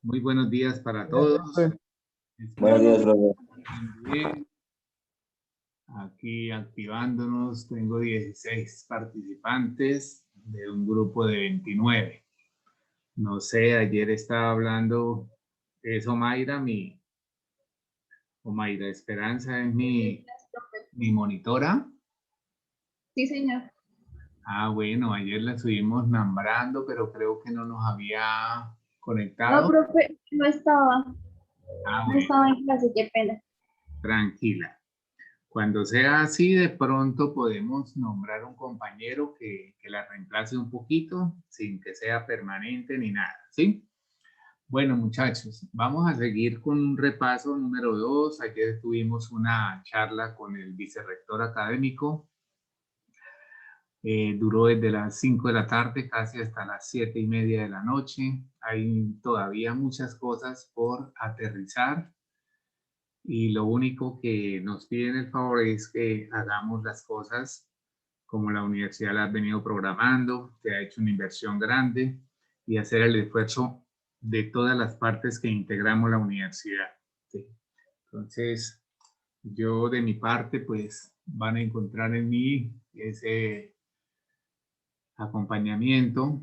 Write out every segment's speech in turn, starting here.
Muy buenos días para todos. Buenos días, profe. Bien. Aquí activándonos, tengo 16 participantes de un grupo de 29. No sé, ayer estaba hablando, es Omaira Esperanza es mi monitora. Sí, señor. Ah, bueno, ayer la estuvimos nombrando, pero creo que no nos había No, conectado. profe, no estaba. Ah, No bueno, estaba en clase, qué pena. tranquila. Cuando sea así, de pronto podemos nombrar un compañero que la reemplace un poquito, sin que sea permanente ni nada, ¿sí? Bueno, muchachos, vamos a seguir con un repaso número 2. Ayer tuvimos una charla con el vicerrector académico. Duró desde las 5 de la tarde casi hasta las 7:30 de la noche. Hay todavía muchas cosas por aterrizar. Y lo único que nos piden el favor es que hagamos las cosas como la universidad la ha venido programando, que ha hecho una inversión grande y hacer el esfuerzo de todas las partes que integramos la universidad. ¿Sí? Entonces, yo de mi parte, pues van a encontrar en mí ese acompañamiento.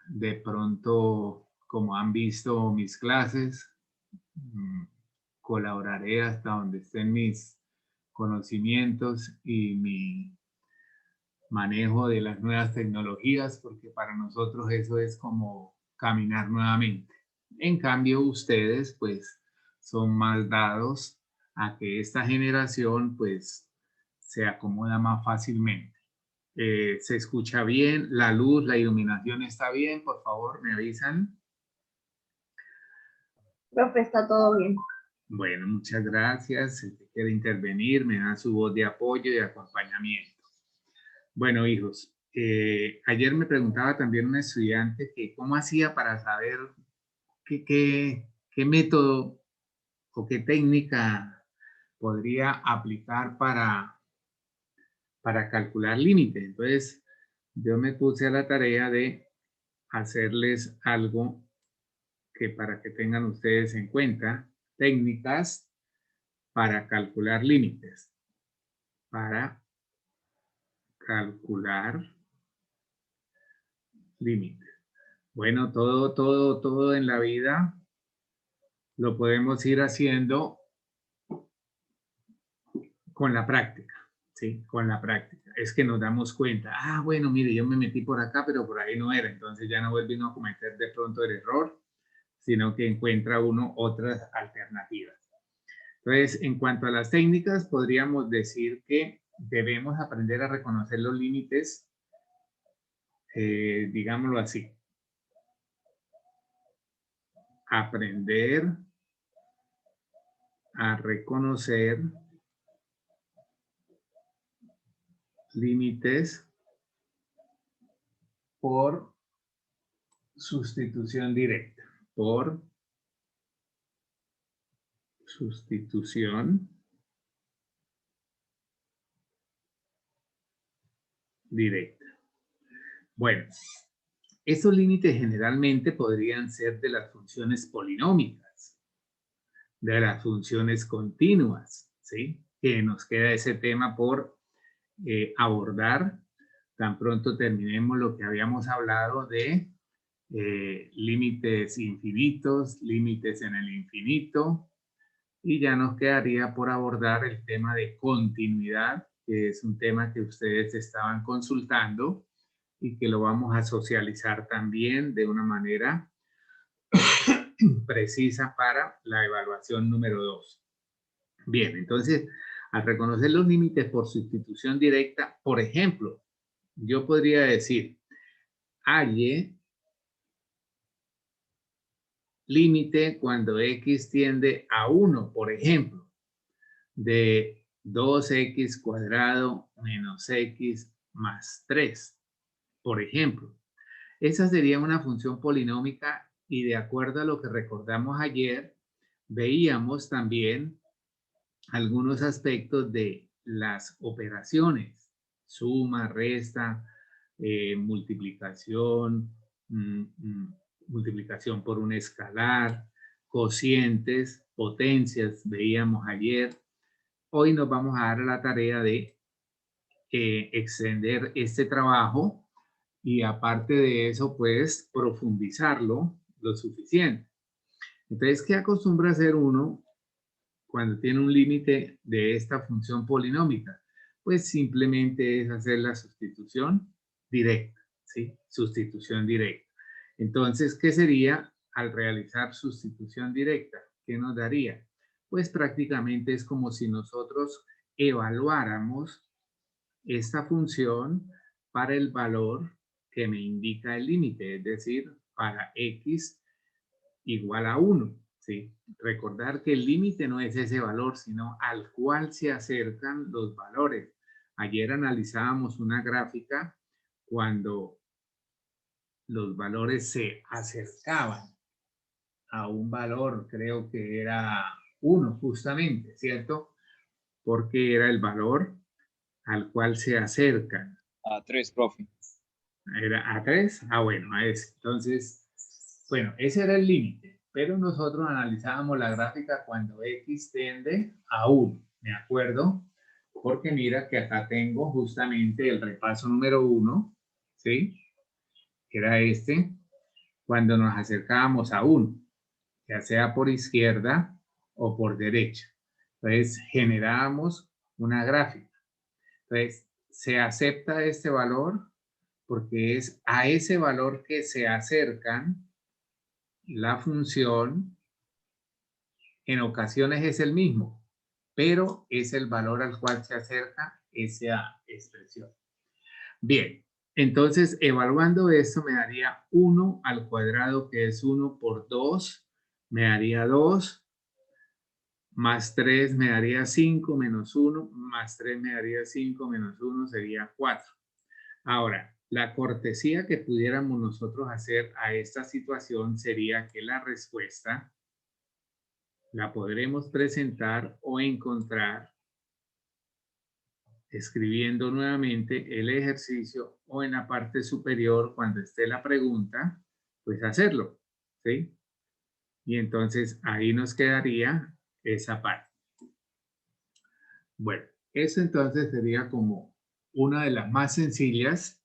De pronto, como han visto mis clases, colaboraré hasta donde estén mis conocimientos y mi manejo de las nuevas tecnologías, porque para nosotros eso es como caminar nuevamente. En cambio, ustedes pues son más dados a que esta generación pues se acomoda más fácilmente. ¿Se escucha bien? ¿La luz, la iluminación está bien? Por favor, me avisan. Profe, está todo bien. Bueno, muchas gracias. Si usted quiere intervenir, me da su voz de apoyo y de acompañamiento. Bueno, hijos, ayer me preguntaba también un estudiante que cómo hacía para saber qué método o qué técnica podría aplicar para calcular límites. Entonces, yo me puse a la tarea de hacerles algo que para que tengan ustedes en cuenta, técnicas para calcular límites, para calcular límites. Bueno, todo en la vida lo podemos ir haciendo con la práctica, ¿sí? Con la práctica. Es que nos damos cuenta, bueno, mire, yo me metí por acá, pero por ahí no era, entonces ya no vuelve uno a cometer de pronto el error, sino que encuentra uno otras alternativas. Entonces, en cuanto a las técnicas, podríamos decir que debemos aprender a reconocer los límites, digámoslo así. Aprender a reconocer límites por sustitución directa. Por sustitución directa. Bueno, estos límites generalmente podrían ser de las funciones polinómicas, de las funciones continuas, ¿sí? Que nos queda ese tema por abordar. Tan pronto terminemos lo que habíamos hablado de límites infinitos, límites en el infinito, y ya nos quedaría por abordar el tema de continuidad, que es un tema que ustedes estaban consultando y que lo vamos a socializar también de una manera precisa para la evaluación número 2. Bien, entonces, al reconocer los límites por sustitución directa, por ejemplo, yo podría decir, halle límite cuando x tiende a 1, por ejemplo, de 2x cuadrado menos x más 3, por ejemplo. Esa sería una función polinómica y de acuerdo a lo que recordamos ayer, veíamos también algunos aspectos de las operaciones, suma, resta, multiplicación, multiplicación por un escalar, cocientes, potencias, veíamos ayer. Hoy nos vamos a dar la tarea de extender este trabajo y aparte de eso, pues profundizarlo lo suficiente. Entonces, ¿qué acostumbra hacer uno cuando tiene un límite de esta función polinómica? Pues simplemente es hacer la sustitución directa, ¿sí? Sustitución directa. Entonces, ¿qué sería al realizar sustitución directa? ¿Qué nos daría? Pues prácticamente es como si nosotros evaluáramos esta función para el valor que me indica el límite, es decir, para x igual a 1. ¿Sí? Recordar que el límite no es ese valor, sino al cual se acercan los valores. Ayer analizábamos una gráfica cuando los valores se acercaban a un valor, creo que era 1 justamente, ¿cierto? Porque era el valor al cual se acercan. A 3, profe. ¿Era a 3? Ah, bueno, a ese. Entonces, bueno, ese era el límite, pero nosotros analizábamos la gráfica cuando x tiende a 1, ¿me acuerdo? Porque mira que acá tengo justamente el repaso número 1, ¿sí? Que era este, cuando nos acercábamos a 1, ya sea por izquierda o por derecha. Entonces, generábamos una gráfica. Entonces, se acepta este valor porque es a ese valor que se acercan la función, en ocasiones es el mismo, pero es el valor al cual se acerca esa expresión. Bien, entonces evaluando esto me daría 1 al cuadrado, que es 1 por 2, me daría 2, más 3 me daría 5, menos 1, más 3 me daría 5, menos 1 sería 4. Ahora, la cortesía que pudiéramos nosotros hacer a esta situación sería que la respuesta la podremos presentar o encontrar escribiendo nuevamente el ejercicio o en la parte superior cuando esté la pregunta, pues hacerlo, ¿sí? Y entonces ahí nos quedaría esa parte. Bueno, eso entonces sería como una de las más sencillas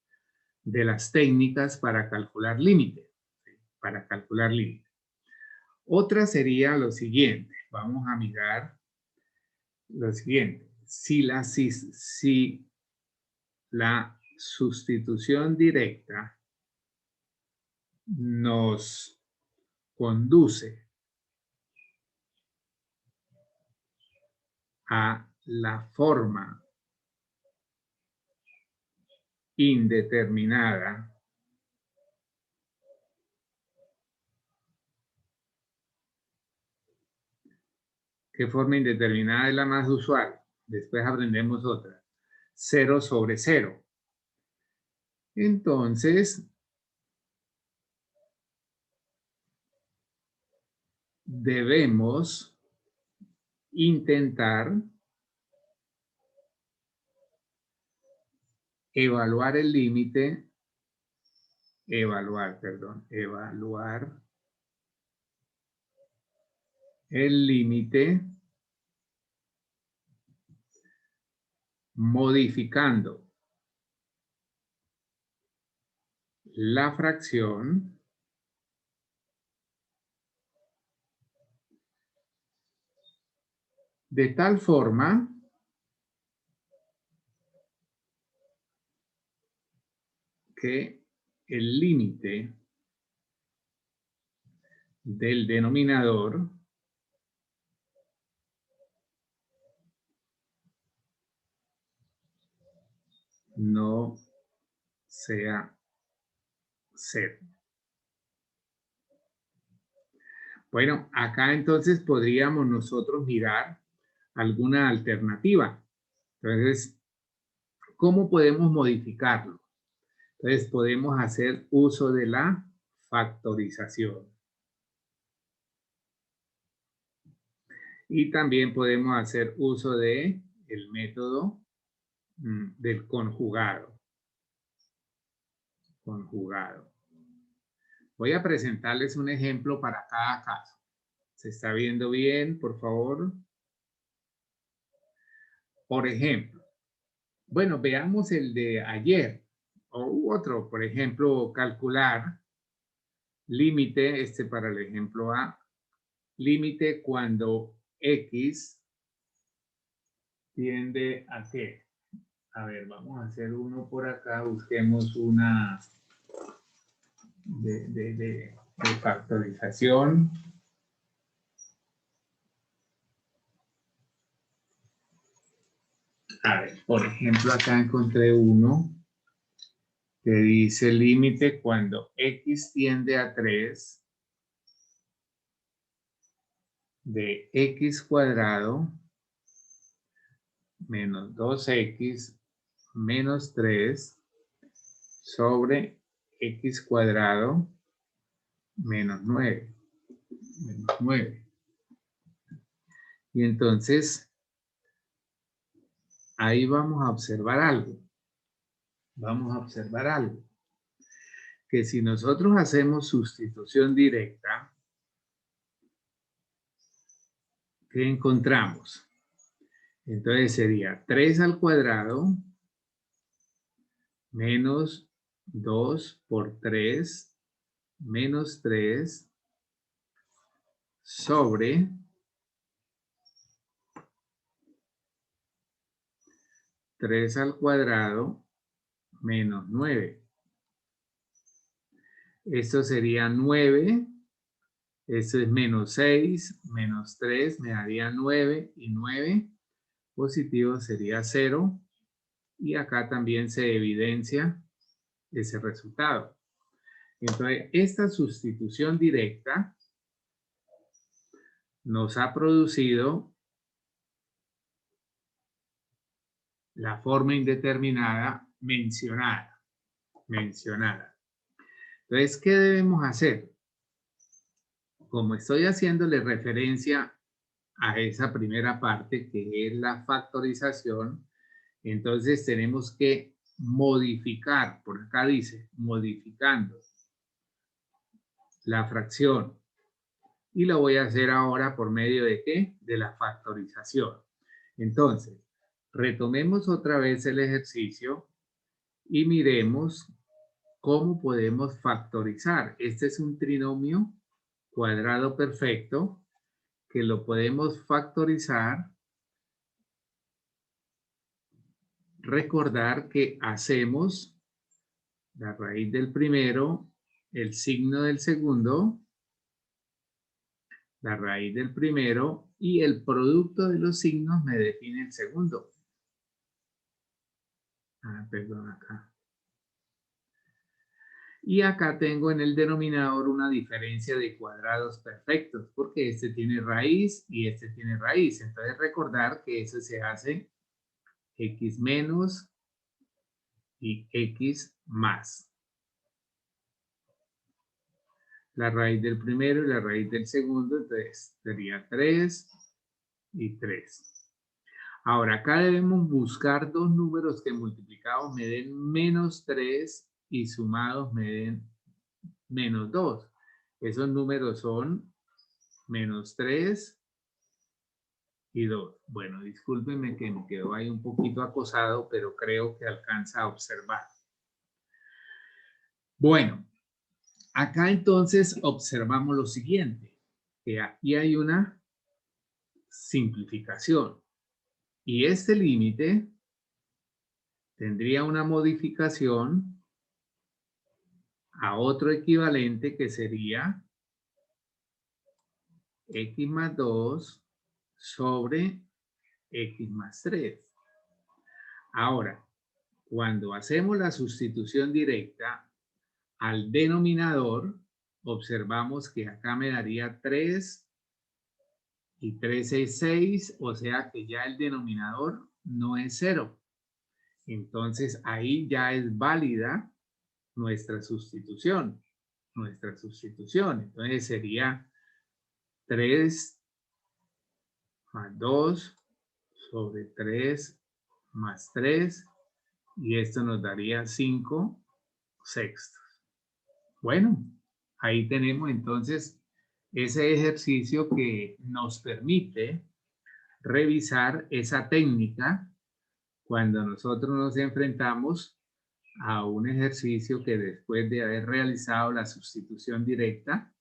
de las técnicas para calcular límite, ¿sí? Para calcular límite. Otra sería lo siguiente, vamos a mirar lo siguiente. Si la sustitución directa nos conduce a la forma indeterminada, ¿qué forma indeterminada es la más usual? Después aprendemos otra. 0 sobre 0. Entonces, debemos intentar evaluar el límite, evaluar el límite modificando la fracción de tal forma que el límite del denominador no sea 0. Bueno, acá entonces podríamos nosotros mirar alguna alternativa. Entonces, ¿cómo podemos modificarlo? Entonces, podemos hacer uso de la factorización. Y también podemos hacer uso de el método del conjugado. Voy a presentarles un ejemplo para cada caso. ¿Se está viendo bien, por favor? Por ejemplo, bueno, veamos el de ayer o otro, por ejemplo, calcular límite, para el ejemplo A, límite cuando X tiende a qué. A ver, vamos a hacer uno por acá, busquemos una de factorización. A ver, por ejemplo, acá encontré uno que dice límite cuando X tiende a 3 de X cuadrado menos 2X menos 3 sobre X cuadrado menos 9. Menos 9. Y entonces, ahí vamos a observar algo. Vamos a observar algo. Que si nosotros hacemos sustitución directa, ¿qué encontramos? Entonces sería 3 al cuadrado menos 2 por 3 menos 3 sobre 3 al cuadrado menos 9. Esto sería 9. Esto es menos 6, menos 3, me daría 9 y 9 positivo sería 0. Y acá también se evidencia ese resultado. Entonces, esta sustitución directa nos ha producido la forma indeterminada mencionada. Entonces, ¿qué debemos hacer? Como estoy haciéndole referencia a esa primera parte que es la factorización, entonces tenemos que modificar, por acá dice, modificando la fracción. Y lo voy a hacer ahora por medio de ¿qué? De la factorización. Entonces, retomemos otra vez el ejercicio y miremos cómo podemos factorizar. Este es un trinomio cuadrado perfecto que lo podemos factorizar. Recordar que hacemos la raíz del primero, el signo del segundo, la raíz del primero y el producto de los signos me define el segundo. Perdón, acá. Y acá tengo en el denominador una diferencia de cuadrados perfectos, porque este tiene raíz y este tiene raíz. Entonces recordar que eso se hace x menos y x más. La raíz del primero y la raíz del segundo, entonces sería 3 y 3. Ahora, acá debemos buscar dos números que multiplicados me den menos 3 y sumados me den menos 2. Esos números son menos 3 y 2. Bueno, discúlpenme que me quedó ahí un poquito acosado, pero creo que alcanza a observar. Bueno, acá entonces observamos lo siguiente, que aquí hay una simplificación. Y este límite tendría una modificación a otro equivalente que sería x más 2 sobre x más 3. Ahora, cuando hacemos la sustitución directa al denominador, observamos que acá me daría 3 y 3 es 6, o sea que ya el denominador no es 0. Entonces ahí ya es válida nuestra sustitución. Entonces sería 3 más 2 sobre 3 más 3 y esto nos daría 5 sextos. Bueno, Ahí tenemos entonces ese ejercicio que nos permite revisar esa técnica cuando nosotros nos enfrentamos a un ejercicio que después de haber realizado la sustitución directa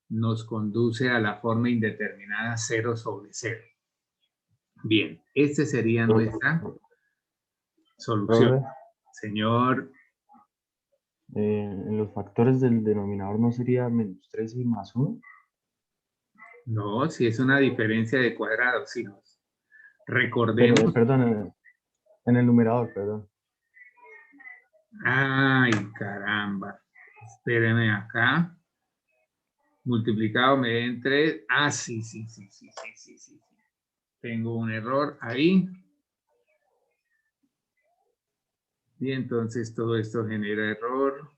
nos conduce a la forma indeterminada 0 sobre 0. Bien, esta sería nuestra solución. Profe, Señor, en los factores del denominador no sería menos 3 y más 1. no, si es una diferencia de cuadrados, hijos. Pero, Recordemos, perdón, en el numerador, perdón. ay, caramba, espérenme acá. Multiplicado me den 3. Ah, sí. Tengo un error ahí. Y entonces todo esto genera error.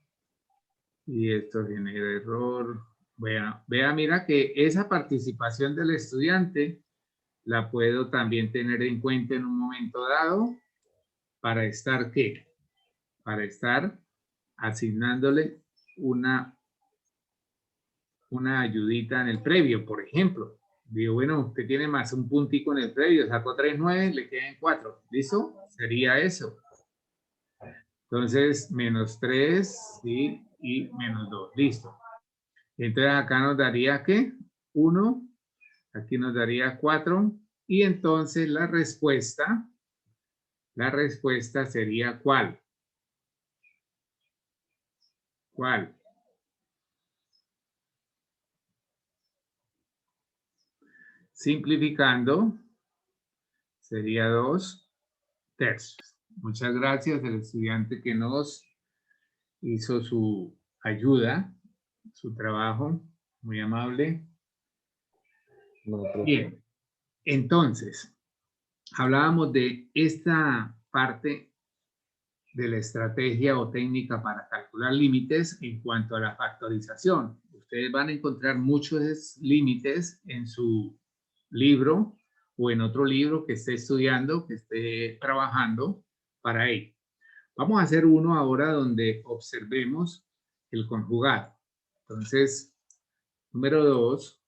Y esto genera error. Vea, mira que esa participación del estudiante la puedo también tener en cuenta en un momento dado para estar, ¿qué? Para estar asignándole una ayudita en el previo, por ejemplo. Digo, bueno, usted tiene más un puntico en el previo, sacó 3,9, le quedan 4. ¿Listo? Sería eso. Entonces, menos 3, ¿sí? Y menos 2. Listo. Entonces, acá nos daría, ¿qué? 1. Aquí nos daría 4. Y entonces la respuesta sería ¿cuál? ¿Cuál? Simplificando, sería 2/3. Muchas gracias al estudiante que nos hizo su ayuda, su trabajo, muy amable. Bueno, profe. Bien, entonces, hablábamos de esta parte de la estrategia o técnica para calcular límites en cuanto a la factorización. Ustedes van a encontrar muchos límites en su libro o en otro libro que esté estudiando, que esté trabajando para ello. Vamos a hacer uno ahora donde observemos el conjugado. Entonces, número 2,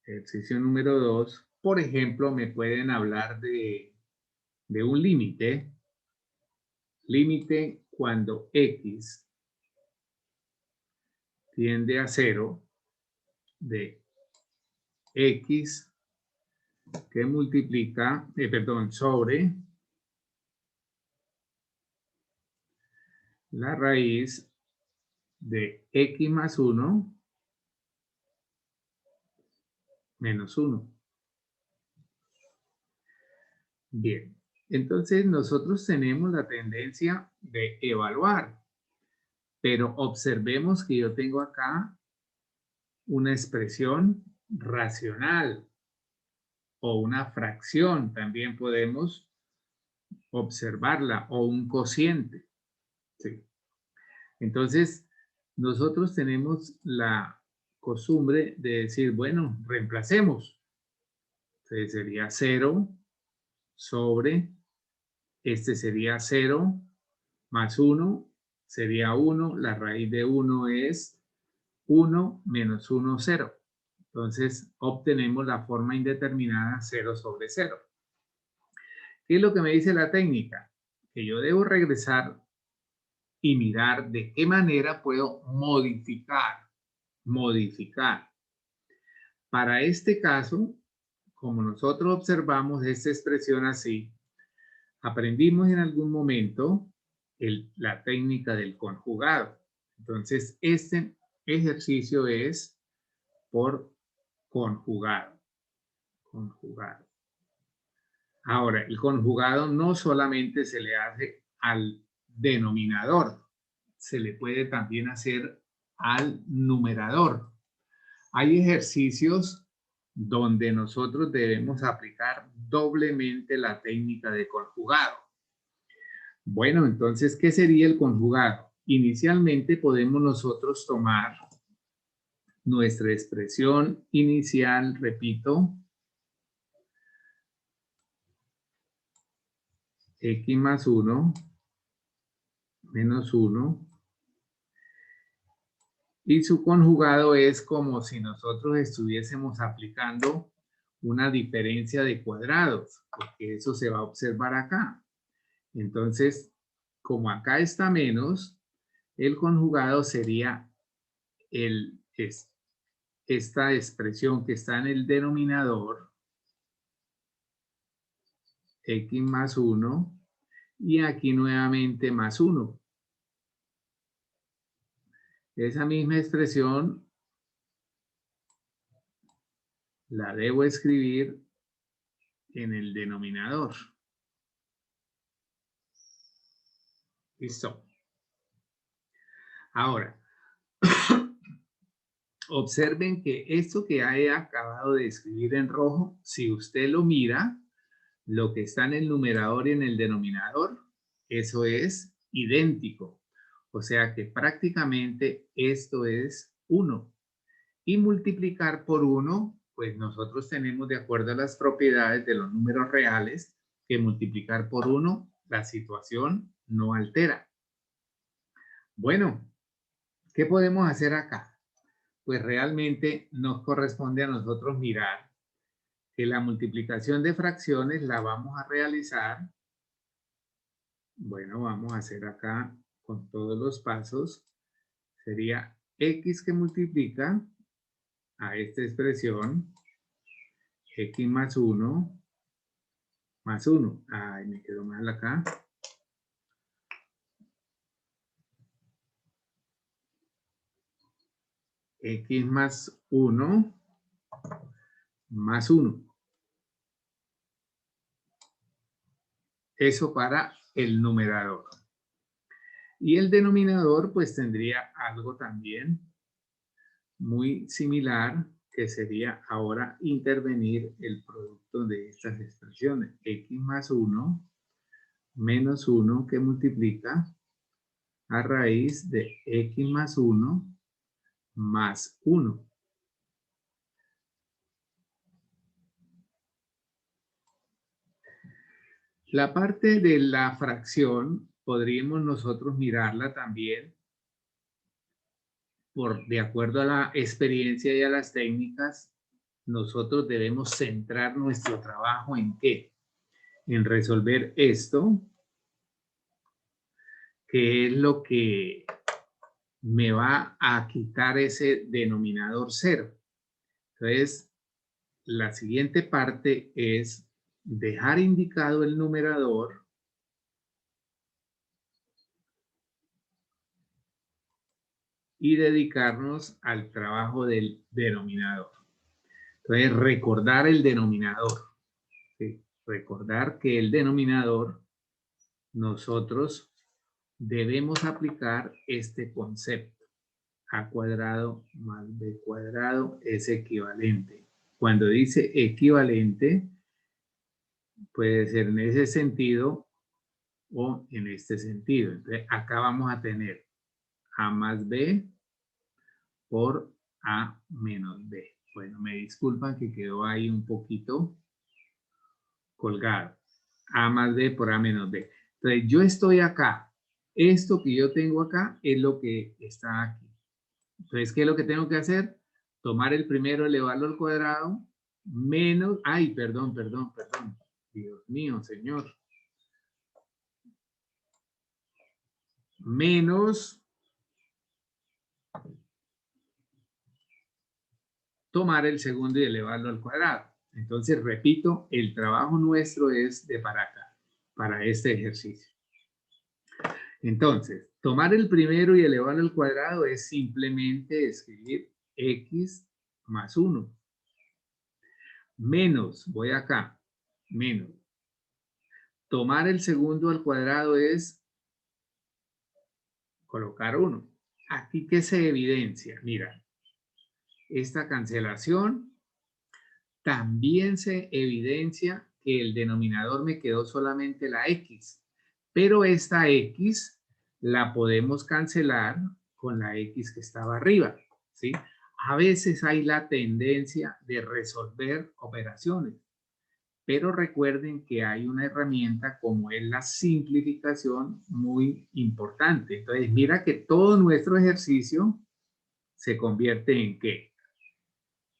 ejercicio número 2, por ejemplo, me pueden hablar de un límite. Límite cuando x tiende a 0 de x que multiplica, sobre la raíz de x más 1 menos 1. Bien, entonces nosotros tenemos la tendencia de evaluar, pero observemos que yo tengo acá una expresión racional o una fracción, también podemos observarla, o un cociente. ¿Sí? Entonces, nosotros tenemos la costumbre de decir, bueno, reemplacemos. Entonces sería 0 sobre, este sería 0 más 1, sería 1, la raíz de 1 es 1 menos 1, 0. Entonces, obtenemos la forma indeterminada 0 sobre 0. ¿Qué es lo que me dice la técnica? Que yo debo regresar y mirar de qué manera puedo modificar. Para este caso, como nosotros observamos esta expresión así, aprendimos en algún momento la técnica del conjugado. Entonces, este ejercicio es por conjugado. Ahora, el conjugado no solamente se le hace al denominador, se le puede también hacer al numerador. Hay ejercicios donde nosotros debemos aplicar doblemente la técnica de conjugado. Bueno, entonces, ¿qué sería el conjugado? Inicialmente podemos nosotros tomar nuestra expresión inicial, repito, x más 1 menos 1, Y su conjugado es como si nosotros estuviésemos aplicando una diferencia de cuadrados, porque eso se va a observar acá. Entonces, como acá está menos, el conjugado sería esta expresión que está en el denominador, x más 1, y aquí nuevamente más 1. Esa misma expresión la debo escribir en el denominador. Listo. Ahora, observen que esto que he acabado de escribir en rojo, si usted lo mira, lo que está en el numerador y en el denominador, eso es idéntico. O sea que prácticamente esto es 1. Y multiplicar por 1, pues nosotros tenemos, de acuerdo a las propiedades de los números reales, que multiplicar por 1, la situación no altera. Bueno, ¿qué podemos hacer acá? Pues realmente nos corresponde a nosotros mirar que la multiplicación de fracciones la vamos a realizar. Bueno, vamos a hacer acá con todos los pasos. Sería x que multiplica a esta expresión, x más 1, más 1. Ay, me quedó mal acá. X más 1, más 1. Eso para el numerador. Y el denominador pues tendría algo también muy similar, que sería ahora intervenir el producto de estas expresiones. X más 1 menos 1 que multiplica a raíz de x más 1 más 1. La parte de la fracción podríamos nosotros mirarla también de acuerdo a la experiencia y a las técnicas. Nosotros debemos centrar nuestro trabajo en ¿qué? En resolver esto, que es lo que me va a quitar ese denominador 0. Entonces, la siguiente parte es dejar indicado el numerador y dedicarnos al trabajo del denominador. Entonces, recordar el denominador. ¿Sí? Recordar que el denominador, nosotros debemos aplicar este concepto. A cuadrado más b cuadrado es equivalente. Cuando dice equivalente, puede ser en ese sentido o en este sentido. Entonces, acá vamos a tener a más b por a menos b. Bueno, me disculpan que quedó ahí un poquito colgado. A más b por a menos b. Entonces, yo estoy acá. Esto que yo tengo acá es lo que está aquí. Entonces, ¿qué es lo que tengo que hacer? Tomar el primero, elevarlo al cuadrado, menos... Ay, perdón. Dios mío, señor. Menos tomar el segundo y elevarlo al cuadrado. Entonces, repito, el trabajo nuestro es de para acá, para este ejercicio. Entonces, tomar el primero y elevarlo al cuadrado es simplemente escribir x más 1. Menos, voy acá, menos. Tomar el segundo al cuadrado es colocar 1. Aquí, ¿qué se evidencia? Mira, esta cancelación. También se evidencia que el denominador me quedó solamente la x, pero esta x la podemos cancelar con la x que estaba arriba, ¿sí? A veces hay la tendencia de resolver operaciones, pero recuerden que hay una herramienta como es la simplificación muy importante. Entonces, mira que todo nuestro ejercicio se convierte en ¿qué?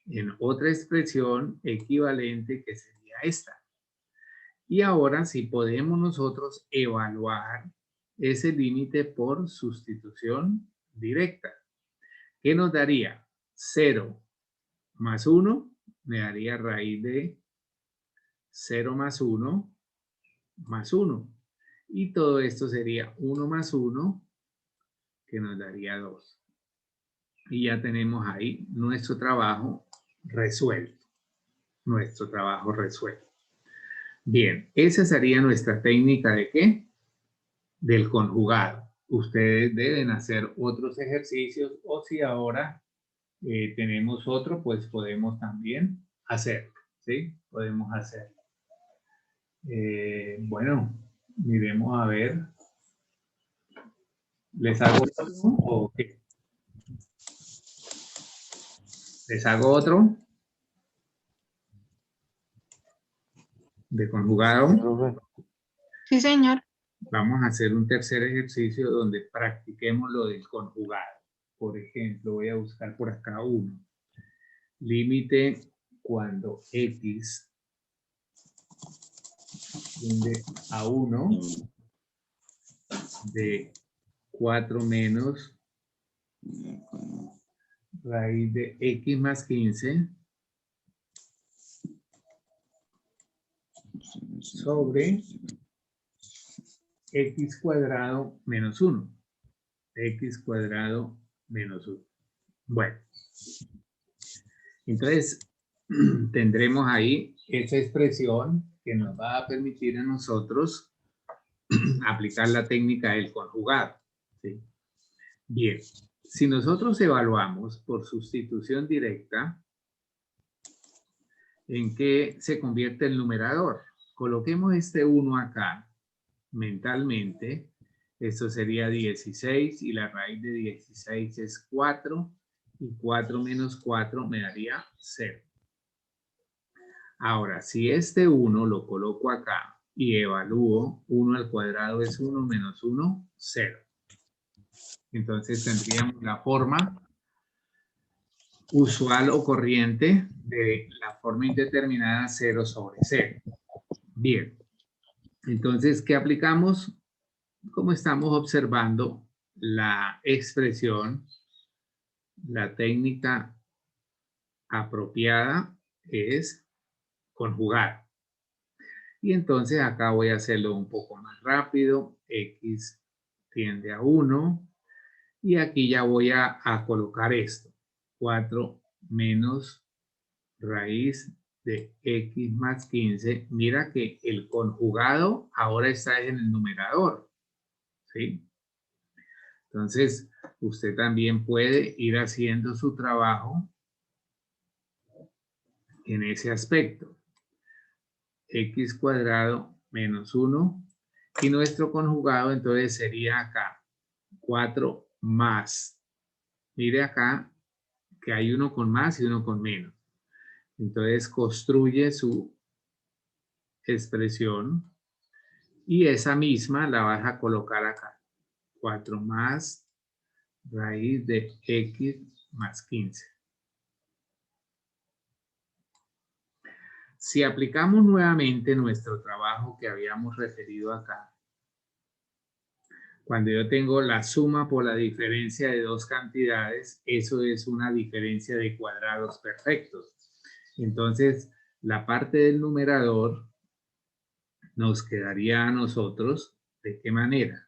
En otra expresión equivalente que sería esta. Y ahora si podemos nosotros evaluar ese límite por sustitución directa. ¿Qué nos daría? 0 más 1 me daría raíz de 0 más 1 más 1. Y todo esto sería 1 más 1 que nos daría 2. Y ya tenemos ahí nuestro trabajo resuelto. Nuestro trabajo resuelto. Bien, esa sería nuestra técnica de ¿qué? Del conjugado. Ustedes deben hacer otros ejercicios o si ahora tenemos otro, pues podemos también hacerlo. ¿Sí? Podemos hacerlo. Bueno, miremos a ver. ¿Les hago otro o qué? ¿Les hago otro? De conjugado. Profe, Sí, señor. Vamos a hacer un tercer ejercicio donde practiquemos lo del conjugado. Por ejemplo, voy a buscar por acá uno. Límite cuando x tiende a 1 de 4 menos raíz de x más 15 sobre x cuadrado menos 1. X cuadrado menos 1. Bueno, entonces tendremos ahí esa expresión que nos va a permitir a nosotros aplicar la técnica del conjugado. ¿Sí? Bien, si nosotros evaluamos por sustitución directa, ¿en qué se convierte el numerador? Coloquemos este 1 acá mentalmente. Esto sería 16 y la raíz de 16 es 4 y 4 menos 4 me daría 0. Ahora, si este 1 lo coloco acá y evalúo, 1 al cuadrado es 1 menos 1, 0. Entonces tendríamos la forma usual o corriente de la forma indeterminada 0 sobre 0. Bien, entonces, ¿qué aplicamos? Como estamos observando la expresión, la técnica apropiada es conjugar. Y entonces acá voy a hacerlo un poco más rápido. X tiende a 1. Y aquí ya voy a colocar esto. 4 menos raíz de x más 15. Mira que el conjugado ahora está en el numerador. ¿Sí? Entonces, usted también puede ir haciendo su trabajo en ese aspecto. X cuadrado menos 1. Y nuestro conjugado entonces sería acá. 4 más. Mire acá que hay uno con más y uno con menos. Entonces construye su expresión y esa misma la vas a colocar acá. 4 más raíz de x más 15. Si aplicamos nuevamente nuestro trabajo que habíamos referido acá, cuando yo tengo la suma por la diferencia de dos cantidades, eso es una diferencia de cuadrados perfectos. Entonces, la parte del numerador nos quedaría a nosotros, ¿de qué manera?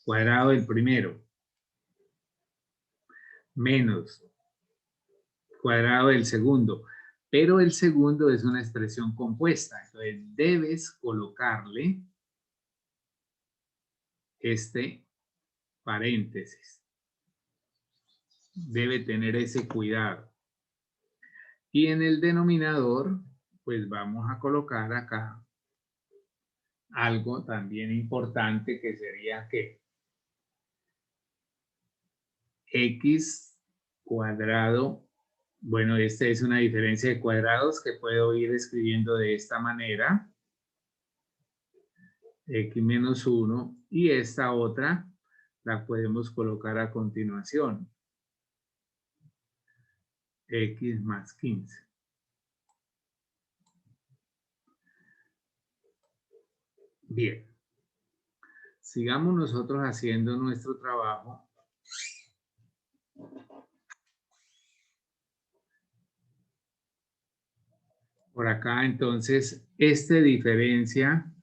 Cuadrado del primero, menos cuadrado del segundo. Pero el segundo es una expresión compuesta. Entonces, debes colocarle este paréntesis. Debe tener ese cuidado. Y en el denominador, pues vamos a colocar acá algo también importante que sería que x cuadrado, bueno, esta es una diferencia de cuadrados que puedo ir escribiendo de esta manera, x menos 1, y esta otra la podemos colocar a continuación. x más 15. Bien. Sigamos nosotros haciendo nuestro trabajo. Por acá, entonces, este diferencia,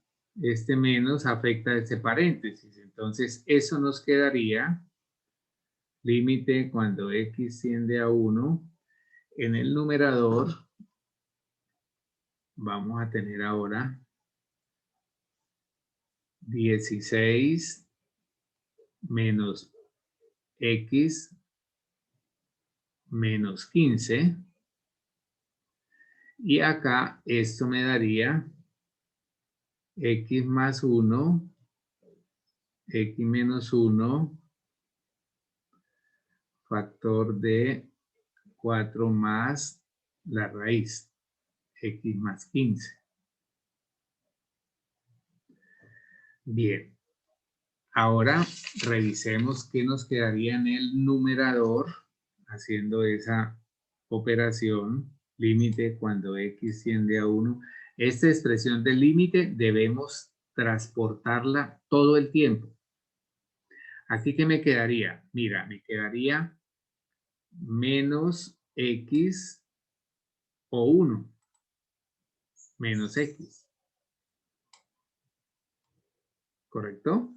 este menos afecta a este paréntesis. Entonces, eso nos quedaría, límite cuando x tiende a 1. En el numerador, vamos a tener ahora 16 menos x menos 15. Y acá esto me daría x más 1, x menos 1, factor de 4 más la raíz, x más 15. Bien. Ahora revisemos qué nos quedaría en el numerador haciendo esa operación. Límite cuando x tiende a 1. Esta expresión del límite debemos transportarla todo el tiempo. Aquí, ¿qué me quedaría? Mira, me quedaría menos x o 1. Menos x. ¿Correcto?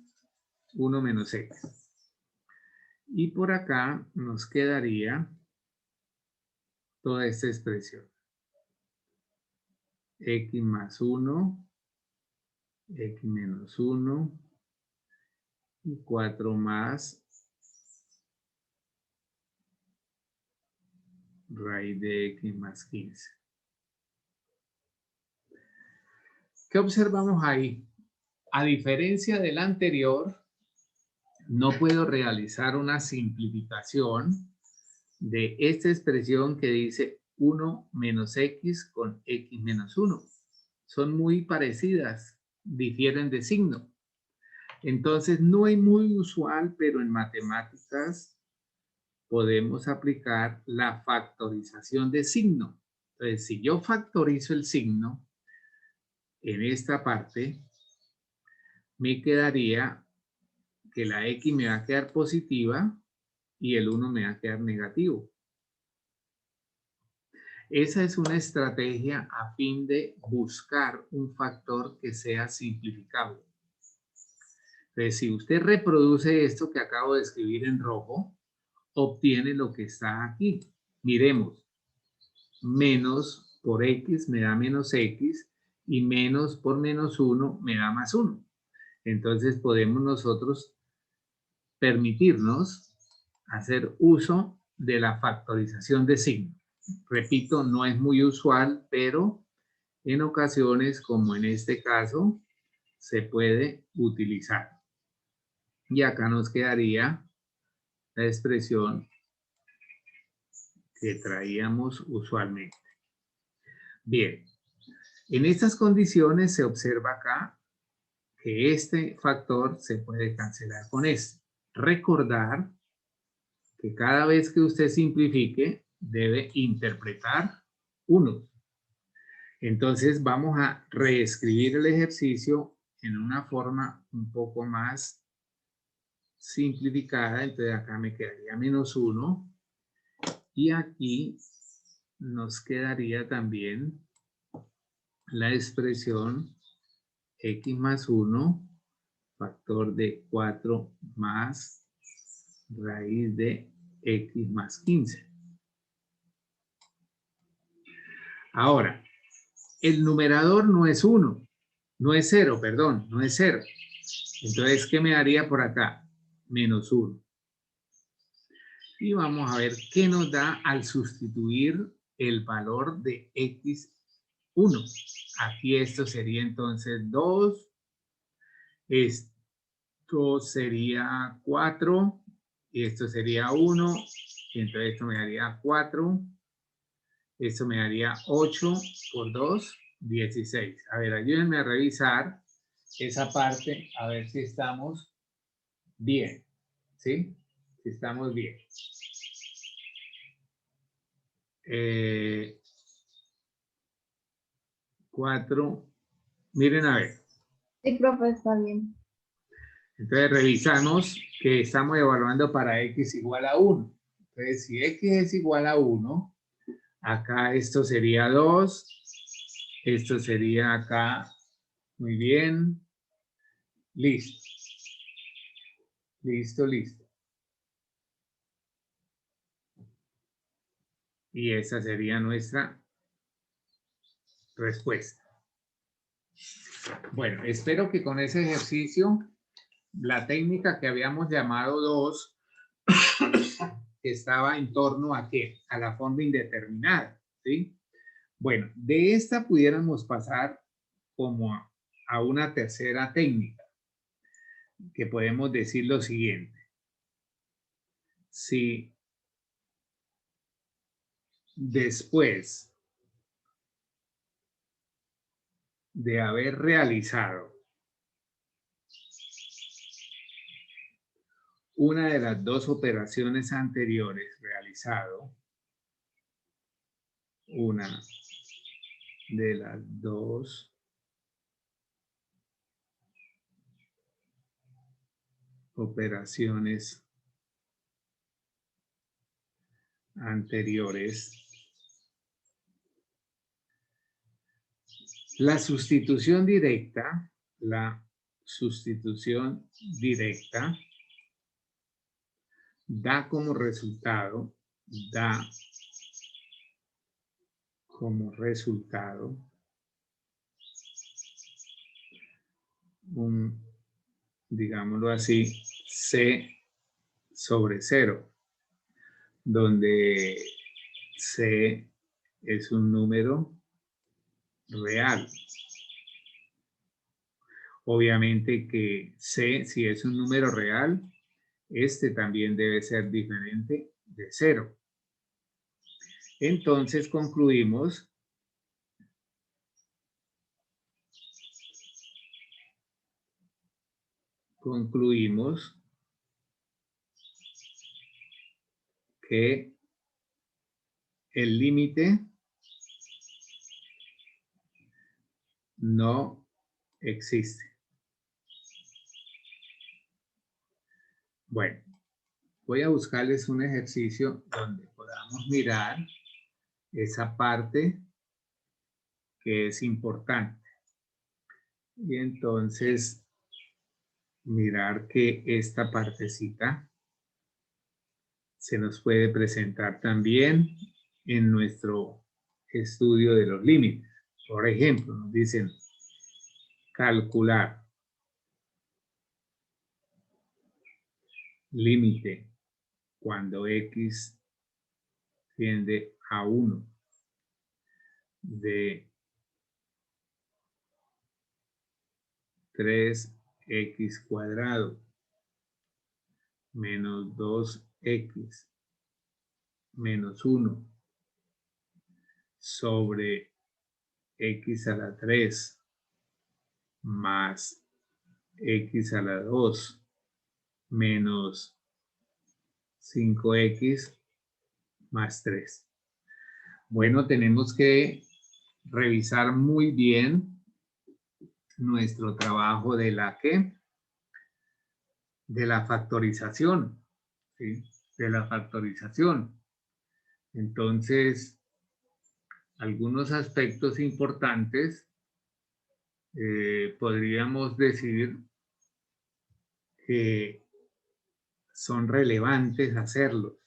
1 menos x. Y por acá nos quedaría toda esta expresión. X más 1, x menos 1, y 4 más raíz de x más 15. ¿Qué observamos ahí? A diferencia del anterior, no puedo realizar una simplificación de esta expresión que dice 1 menos x con x menos 1. Son muy parecidas, difieren de signo. Entonces, no es muy usual, pero en matemáticas podemos aplicar la factorización de signo. Entonces, si yo factorizo el signo en esta parte, me quedaría que la x me va a quedar positiva y el 1 me va a quedar negativo. Esa es una estrategia a fin de buscar un factor que sea simplificable. Entonces, si usted reproduce esto que acabo de escribir en rojo, obtiene lo que está aquí. Miremos, menos por x me da menos x y menos por menos 1 me da más 1. Entonces podemos nosotros permitirnos hacer uso de la factorización de signo. Repito, no es muy usual, pero en ocasiones, como en este caso, se puede utilizar. Y acá nos quedaría la expresión que traíamos usualmente. Bien, en estas condiciones se observa acá que este factor se puede cancelar con este. Recordar que cada vez que usted simplifique, debe interpretar 1. Entonces vamos a reescribir el ejercicio en una forma un poco más simplificada. Entonces acá me quedaría menos 1 y aquí nos quedaría también la expresión x más 1 factor de 4 más raíz de x más 15. Ahora, el numerador no es 1, no es 0, perdón, no es 0. Entonces, ¿qué me daría por acá? Menos 1. Y vamos a ver qué nos da al sustituir el valor de x1. Aquí esto sería entonces 2. Esto sería 4. Y esto sería 1. Y entonces esto me daría 4. Esto me daría 8 por 2, 16. A ver, ayúdenme a revisar esa parte, a ver si estamos bien. ¿Sí? Si estamos bien. 4. Miren a ver. Sí, profe, está bien. Entonces revisamos que estamos evaluando para x igual a 1. Entonces si x es igual a 1, acá esto sería 2. Esto sería acá. Muy bien. Listo. Listo, listo. Y esa sería nuestra respuesta. Bueno, espero que con ese ejercicio, la técnica que habíamos llamado 2, estaba en torno a ¿qué? A la forma indeterminada, ¿sí? Bueno, de esta pudiéramos pasar como a una tercera técnica, que podemos decir lo siguiente. Si después de haber realizado una de las dos operaciones anteriores una de las dos operaciones anteriores, la sustitución directa da como resultado un, digámoslo así, C sobre 0, donde C es un número real. Obviamente que C, si es un número real, este también debe ser diferente de 0. Entonces concluimos que el límite no existe. Bueno, voy a buscarles un ejercicio donde podamos mirar esa parte que es importante. Y entonces mirar que esta partecita se nos puede presentar también en nuestro estudio de los límites. Por ejemplo, nos dicen calcular límite cuando x tiende a 1 de 3x cuadrado menos 2x menos 1 sobre x a la 3 más x a la 2 menos 5x más 3. Bueno, tenemos que revisar muy bien nuestro trabajo de la factorización, ¿sí? De la factorización. Entonces, algunos aspectos importantes podríamos decir que son relevantes hacerlos.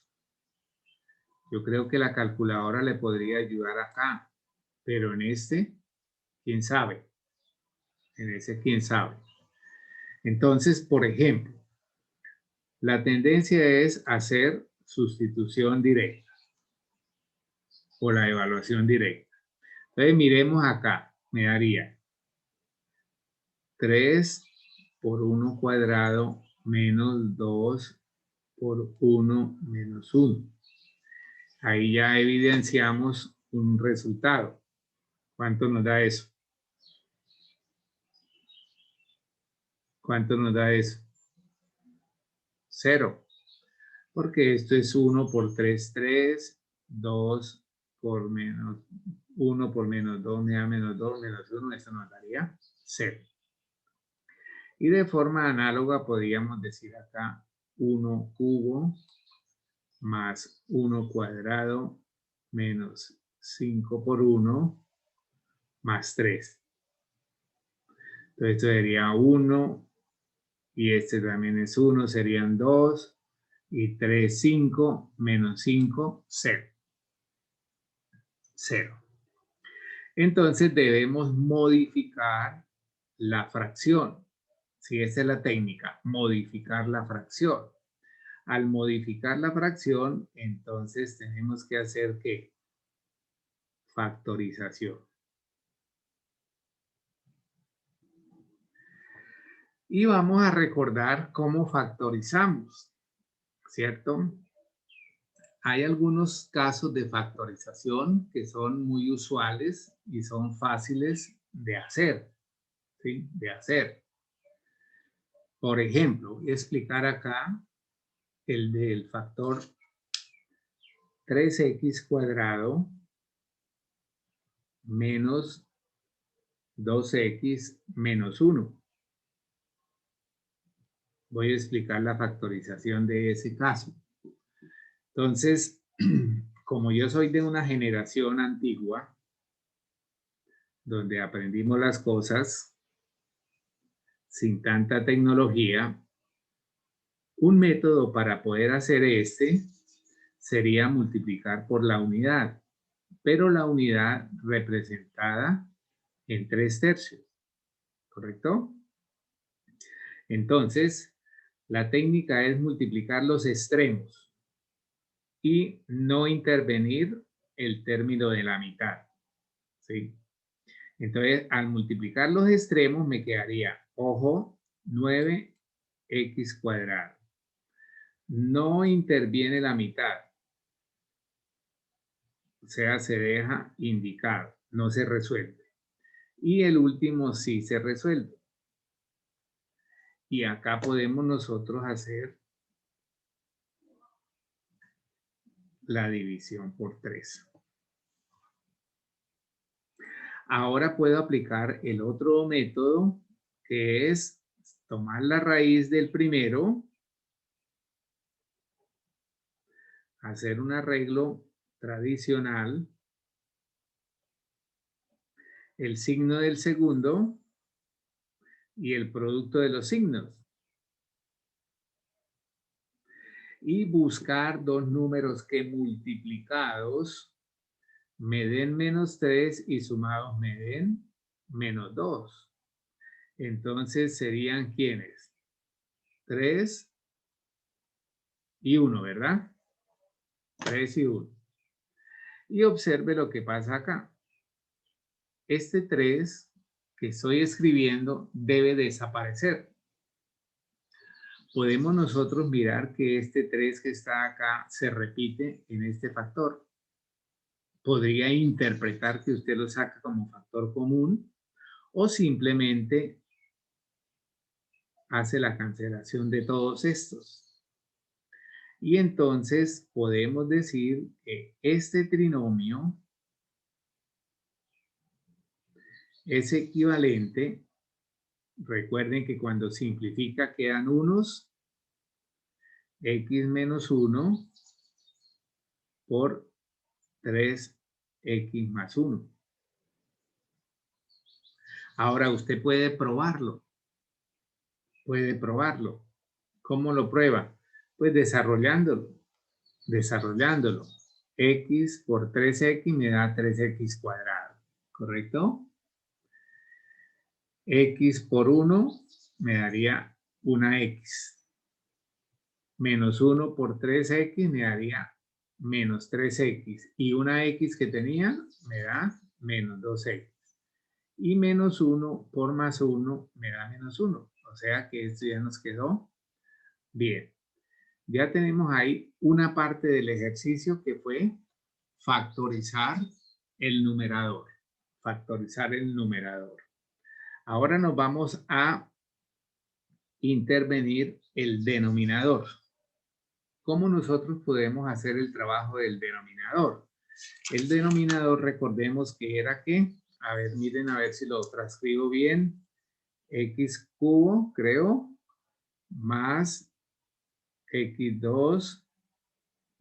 Yo creo que la calculadora le podría ayudar acá, pero en este, quién sabe. En ese, quién sabe. Entonces, por ejemplo, la tendencia es hacer sustitución directa o la evaluación directa. Entonces, miremos acá. Me daría 3 por 1 cuadrado menos 2 por 1 menos 1. Ahí ya evidenciamos un resultado. ¿Cuánto nos da eso? ¿Cuánto nos da eso? 0. Porque esto es 1 por 3, 3, 2 por menos 1 por menos 2 me da menos 2 menos 1, eso nos daría 0. Y de forma análoga podríamos decir acá 1 cubo más 1 cuadrado menos 5 por 1 más 3. Entonces esto sería 1 y este también es 1, serían 2 y 3, 5, menos 5, 0. 0. Entonces debemos modificar la fracción. Si esa es la técnica, modificar la fracción. Al modificar la fracción, entonces tenemos que hacer ¿qué? Factorización. Y vamos a recordar cómo factorizamos, ¿cierto? Hay algunos casos de factorización que son muy usuales y son fáciles de hacer, ¿sí? De hacer. Por ejemplo, voy a explicar acá el del factor 3x cuadrado menos 2x menos 1. Voy a explicar la factorización de ese caso. Entonces, como yo soy de una generación antigua, donde aprendimos las cosas sin tanta tecnología, un método para poder hacer sería multiplicar por la unidad, pero la unidad representada en 3/3, ¿correcto? Entonces, la técnica es multiplicar los extremos y no intervenir el término de la mitad, ¿sí? Entonces, al multiplicar los extremos me quedaría, ojo, 9x cuadrado. No interviene la mitad. O sea, se deja indicado, no se resuelve. Y el último sí se resuelve. Y acá podemos nosotros hacer la división por 3. Ahora puedo aplicar el otro método, que es tomar la raíz del primero, hacer un arreglo tradicional, el signo del segundo y el producto de los signos. Y buscar dos números que multiplicados me den menos 3 y sumados me den menos 2. Entonces serían ¿quiénes? 3 y 1, ¿verdad? 3 y 1. Y observe lo que pasa acá. Este 3 que estoy escribiendo debe desaparecer. Podemos nosotros mirar que este 3 que está acá se repite en este factor. Podría interpretar que usted lo saca como factor común o simplemente hace la cancelación de todos estos. Y entonces podemos decir que este trinomio es equivalente. Recuerden que cuando simplifica quedan unos, x menos 1 por 3x más 1. Ahora usted puede probarlo. Puede probarlo. ¿Cómo lo prueba? Pues desarrollándolo. X por 3x me da 3x cuadrado. ¿Correcto? X por 1 me daría una x. Menos 1 por 3x me daría menos 3x. Y una x que tenía me da menos 2x. Y menos 1 por más 1 me da menos 1. O sea que esto ya nos quedó bien. Ya tenemos ahí una parte del ejercicio que fue factorizar el numerador. Factorizar el numerador. Ahora nos vamos a intervenir el denominador. ¿Cómo nosotros podemos hacer el trabajo del denominador? El denominador, recordemos que era que, a ver, miren a ver si lo transcribo bien, x cubo, creo, más x2,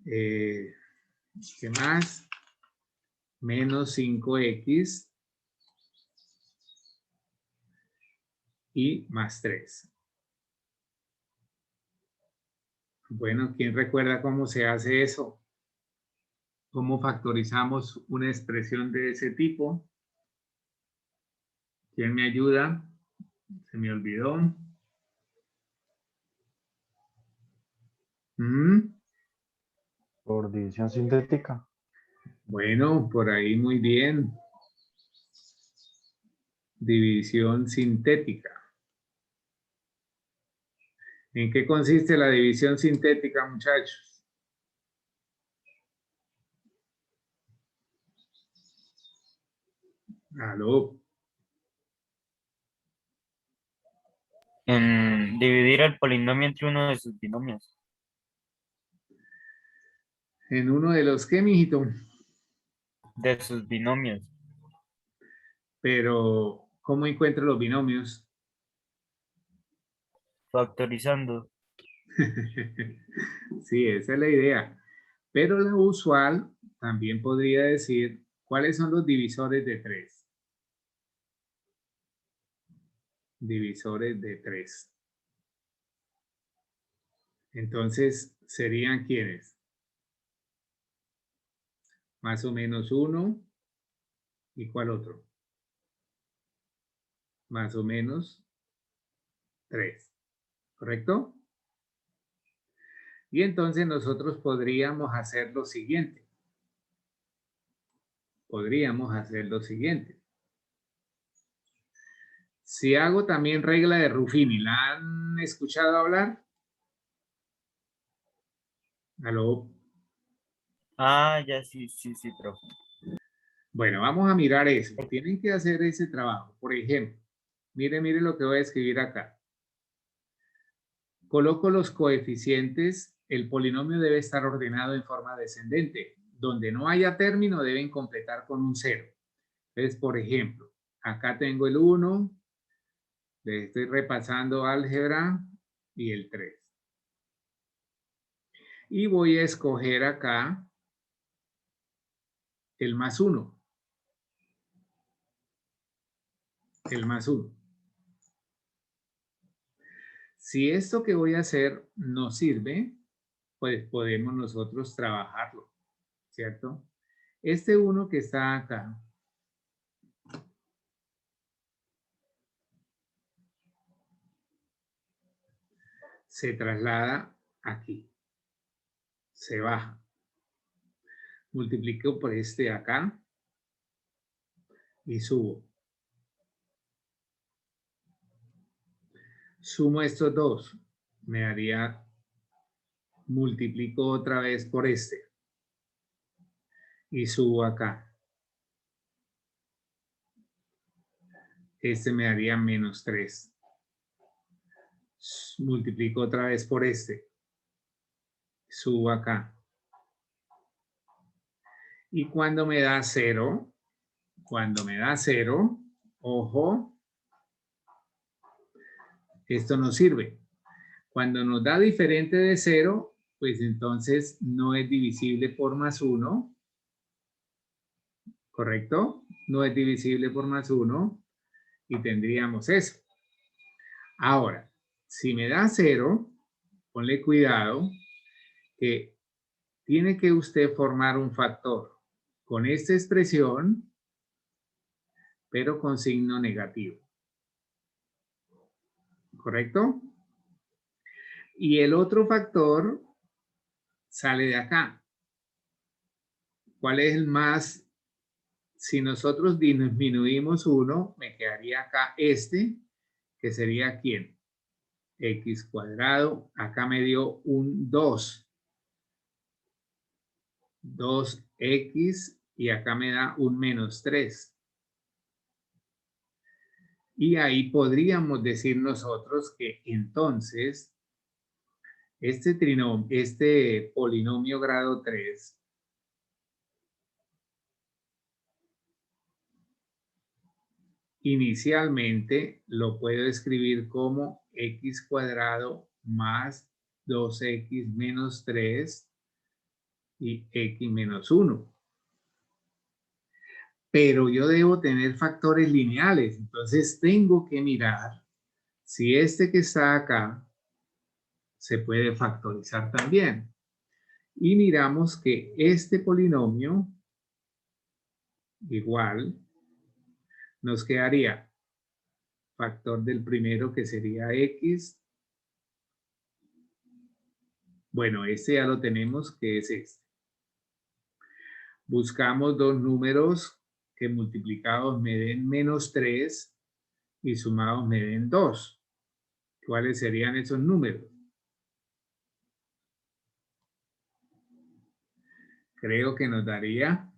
¿qué más? Menos 5x y más 3. Bueno, ¿quién recuerda cómo se hace eso? ¿Cómo factorizamos una expresión de ese tipo? ¿Quién me ayuda? Se me olvidó. Por división sintética. Bueno, por ahí muy bien. División sintética. ¿En qué consiste la división sintética, muchachos? ¿Aló? En dividir el polinomio entre uno de sus binomios. ¿En uno de los qué, mijito? De sus binomios. Pero, ¿cómo encuentro los binomios? Factorizando. Sí, esa es la idea. Pero la usual también podría decir, ¿cuáles son los divisores de 3? Divisores de 3. Entonces, ¿serían quiénes? Más o menos 1. ¿Y cuál otro? Más o menos 3. ¿Correcto? Y entonces nosotros podríamos hacer lo siguiente. Si hago también regla de Ruffini, ¿la han escuchado hablar? ¿Aló? Ah, ya sí, profe. Bueno, vamos a mirar eso. Tienen que hacer ese trabajo. Por ejemplo, mire lo que voy a escribir acá. Coloco los coeficientes. El polinomio debe estar ordenado en forma descendente. Donde no haya término deben completar con un 0. Entonces, por ejemplo, acá tengo el 1. Le estoy repasando álgebra y el 3. Y voy a escoger acá el más 1. El más 1. Si esto que voy a hacer no sirve, pues podemos nosotros trabajarlo, ¿cierto? Este 1 que está acá, se traslada aquí, se baja. Multiplico por este acá y subo. Sumo estos dos, me daría, multiplico otra vez por este y subo acá. Este me daría menos 3. Multiplico otra vez por este. Subo acá. Y cuando me da 0, ojo, esto no sirve. Cuando nos da diferente de 0, pues entonces no es divisible por más 1. ¿Correcto? No es divisible por más 1. Y tendríamos eso. Ahora, si me da 0, ponle cuidado que tiene que usted formar un factor con esta expresión, pero con signo negativo. ¿Correcto? Y el otro factor sale de acá. ¿Cuál es el más? Si nosotros disminuimos 1, me quedaría acá este, que sería ¿quién? X cuadrado. Acá me dio un 2. 2x y acá me da un menos 3. Y ahí podríamos decir nosotros que entonces este polinomio grado 3 inicialmente lo puedo escribir como x cuadrado más 2x menos 3 y x menos 1. Pero yo debo tener factores lineales, entonces tengo que mirar si este que está acá se puede factorizar también. Y miramos que este polinomio igual nos quedaría factor del primero que sería x. Bueno, este ya lo tenemos, que es este. Buscamos dos números que multiplicados me den menos 3 y sumados me den 2. ¿Cuáles serían esos números? Creo que nos daría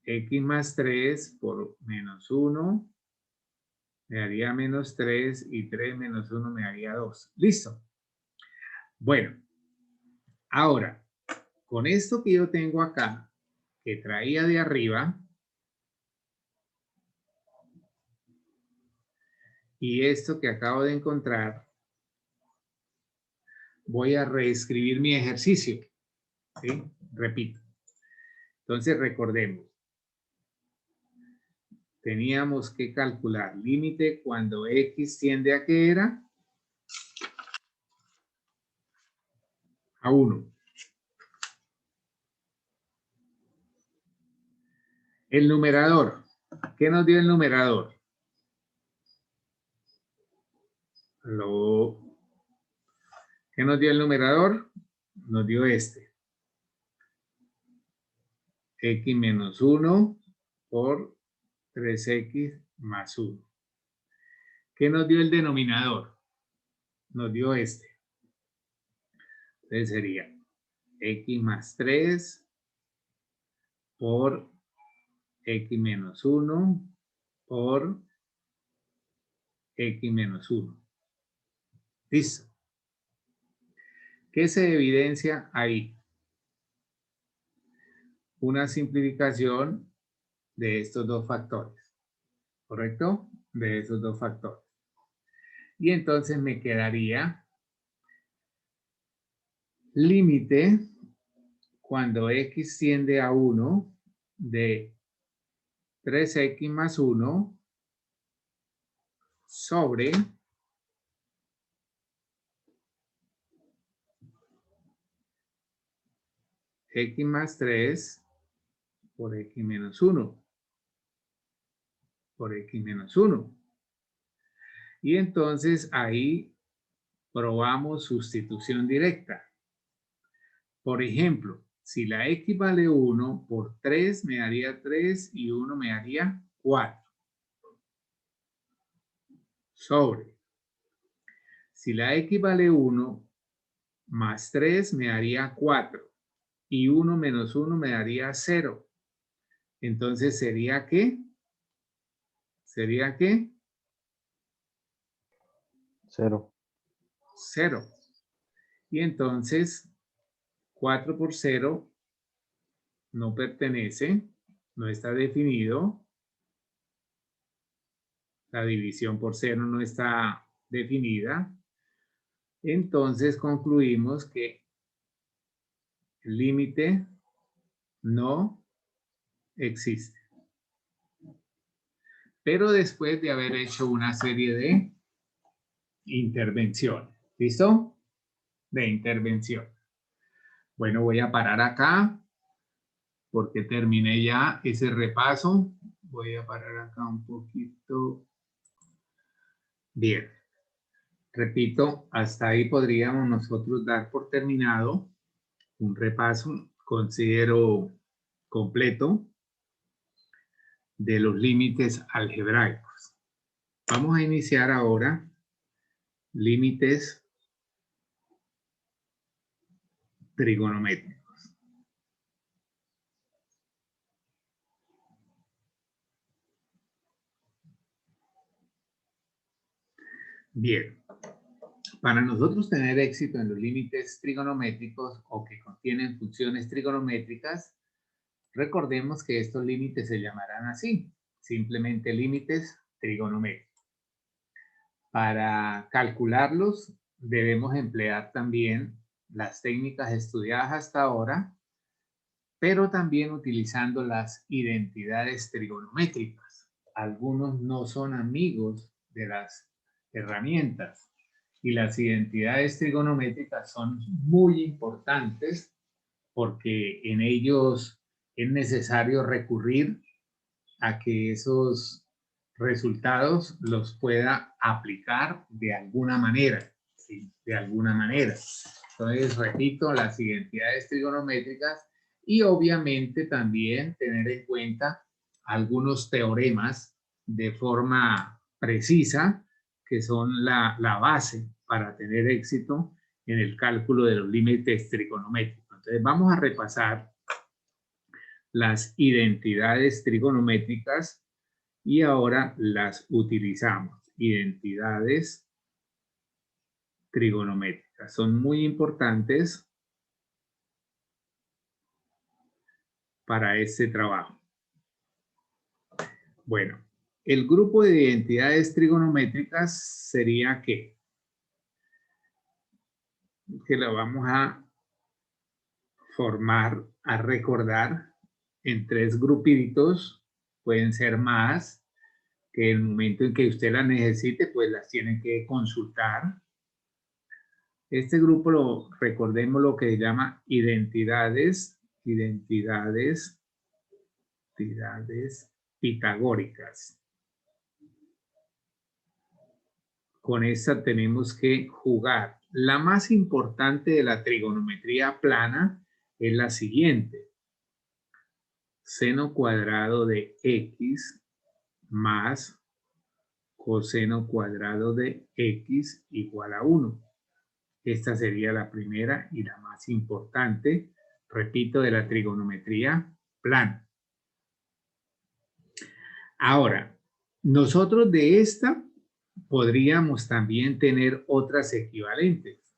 x más 3 por menos 1 me daría menos 3 y 3 menos 1 me daría 2. ¿Listo? Bueno, ahora, con esto que yo tengo acá, que traía de arriba, y esto que acabo de encontrar, voy a reescribir mi ejercicio. ¿Sí? Repito. Entonces, recordemos. Teníamos que calcular límite cuando x tiende a ¿qué era? A 1. El numerador. ¿Qué nos dio el numerador? ¿Qué nos dio el numerador? Nos dio este. X menos 1 por 3x más 1. ¿Qué nos dio el denominador? Nos dio este. Entonces sería x más 3 por x menos 1 por x menos 1. Listo. ¿Qué se evidencia ahí? Una simplificación de estos dos factores. ¿Correcto? De esos dos factores. Y entonces me quedaría límite cuando x tiende a 1 de 3x más 1 sobre x más 3 por x menos 1 por x menos 1. Y entonces ahí probamos sustitución directa. Por ejemplo, si la x vale 1 por 3 me daría 3 y 1 me daría 4. Sobre. Si la x vale 1 más 3 me daría 4 y 1 menos 1 me daría 0. Entonces, ¿sería qué? ¿Sería qué? 0. 0. Y entonces, 4 por 0 no pertenece, no está definido. La división por 0 no está definida. Entonces, concluimos que el límite no existe. Pero después de haber hecho una serie de intervenciones. ¿Listo? De intervención. Bueno, voy a parar acá porque terminé ya ese repaso. Voy a parar acá un poquito. Bien. Repito, hasta ahí podríamos nosotros dar por terminado un repaso, considero completo, de los límites algebraicos. Vamos a iniciar ahora límites trigonométricos. Bien, para nosotros tener éxito en los límites trigonométricos o que contienen funciones trigonométricas, recordemos que estos límites se llamarán así. simplemente límites trigonométricos. Para calcularlos debemos emplear también las técnicas estudiadas hasta ahora, pero también utilizando las identidades trigonométricas. Algunos no son amigos de las herramientas y las identidades trigonométricas son muy importantes porque en ellos es necesario recurrir a que esos resultados los pueda aplicar de alguna manera, ¿sí? De alguna manera. Entonces, repito, las identidades trigonométricas y obviamente también tener en cuenta algunos teoremas de forma precisa que son la base para tener éxito en el cálculo de los límites trigonométricos. Entonces, vamos a repasar las identidades trigonométricas y ahora las utilizamos. Identidades trigonométricas son muy importantes para este trabajo. Bueno, el grupo de identidades trigonométricas sería ¿qué? Que la vamos a formar, a recordar en 3 grupitos, pueden ser más, que en el momento en que usted las necesite, pues las tiene que consultar. Este grupo recordemos lo que se llama identidades pitagóricas. Con esta tenemos que jugar. La más importante de la trigonometría plana es la siguiente. Seno cuadrado de x más coseno cuadrado de x igual a 1. Esta sería la primera y la más importante, repito, de la trigonometría plana. Ahora, nosotros de esta podríamos también tener otras equivalentes.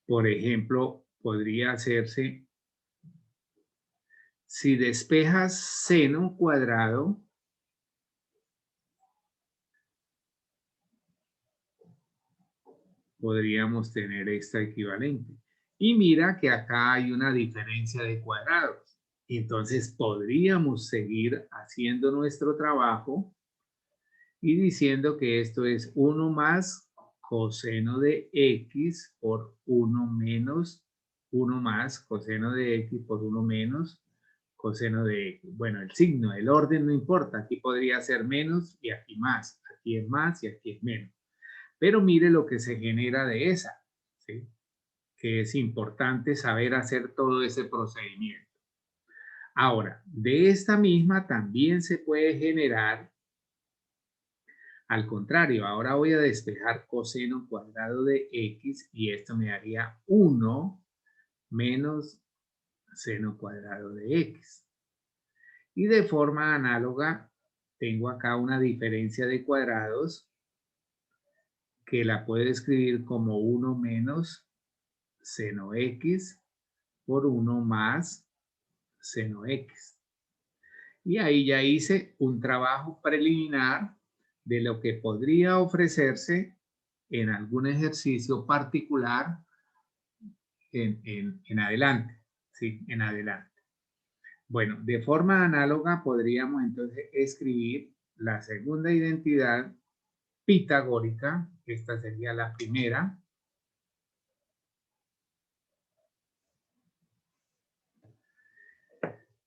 Por ejemplo, podría hacerse, si despejas seno cuadrado, podríamos tener esta equivalente. Y mira que acá hay una diferencia de cuadrados. Entonces podríamos seguir haciendo nuestro trabajo y diciendo que esto es 1 más coseno de x por 1 menos 1 más coseno de x por 1 menos coseno de x. Bueno, el signo, el orden no importa. Aquí podría ser menos y aquí más. Aquí es más y aquí es menos. Pero mire lo que se genera de esa, ¿sí? Que es importante saber hacer todo ese procedimiento. Ahora, de esta misma también se puede generar, al contrario, ahora voy a despejar coseno cuadrado de x y esto me daría 1 menos seno cuadrado de x. Y de forma análoga, tengo acá una diferencia de cuadrados que la puedo escribir como 1 menos seno x por 1 más seno x. Y ahí ya hice un trabajo preliminar de lo que podría ofrecerse en algún ejercicio particular en adelante, ¿sí? En adelante. Bueno, de forma análoga podríamos entonces escribir la segunda identidad pitagórica, esta sería la primera.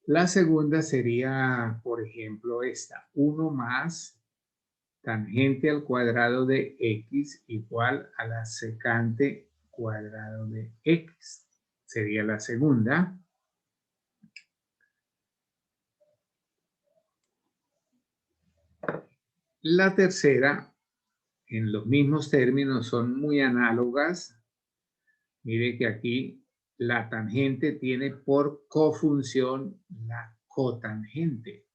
La segunda sería, por ejemplo, esta, 1 más tangente al cuadrado de x igual a la secante cuadrado de x. Sería la segunda. La tercera, en los mismos términos, son muy análogas. Mire que aquí la tangente tiene por cofunción la cotangente.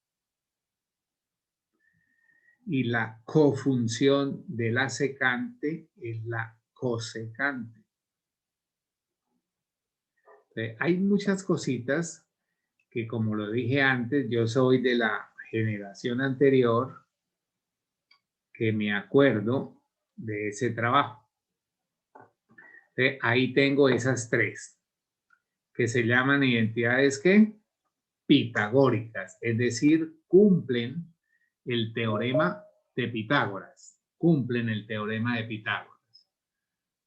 Y la cofunción de la secante es la cosecante. Entonces, hay muchas cositas que, como lo dije antes, yo soy de la generación anterior que me acuerdo de ese trabajo. Ahí tengo esas tres, que se llaman identidades ¿qué? Pitagóricas, es decir, cumplen el teorema de Pitágoras. Cumplen el teorema de Pitágoras.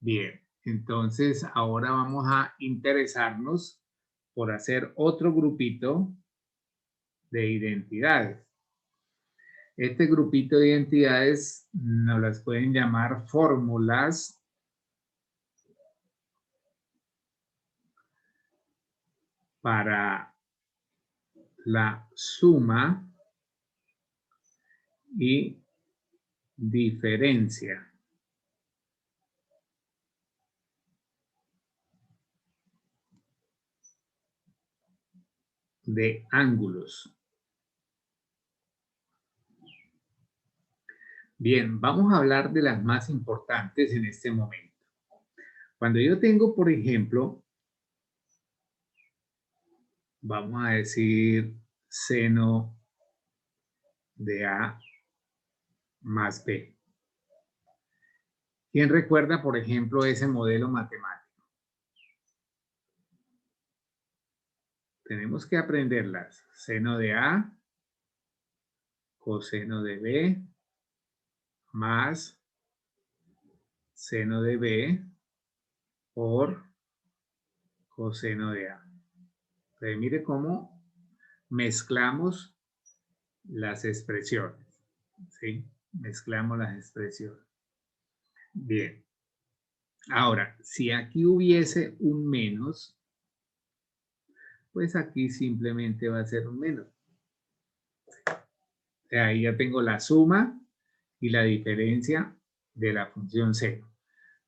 Bien, entonces ahora vamos a interesarnos por hacer otro grupito de identidades. Este grupito de identidades nos las pueden llamar fórmulas para la suma y diferencia. De ángulos. Bien, vamos a hablar de las más importantes en este momento. Cuando yo tengo, por ejemplo, vamos a decir seno de A más B. ¿Quién recuerda, por ejemplo, ese modelo matemático? Tenemos que aprenderlas. Seno de A, coseno de B, más seno de B por coseno de A. Entonces, mire cómo mezclamos las expresiones. ¿Sí? Mezclamos las expresiones. Bien. Ahora, si aquí hubiese un menos, pues aquí simplemente va a ser un menos. Ahí ya tengo la suma y la diferencia de la función seno.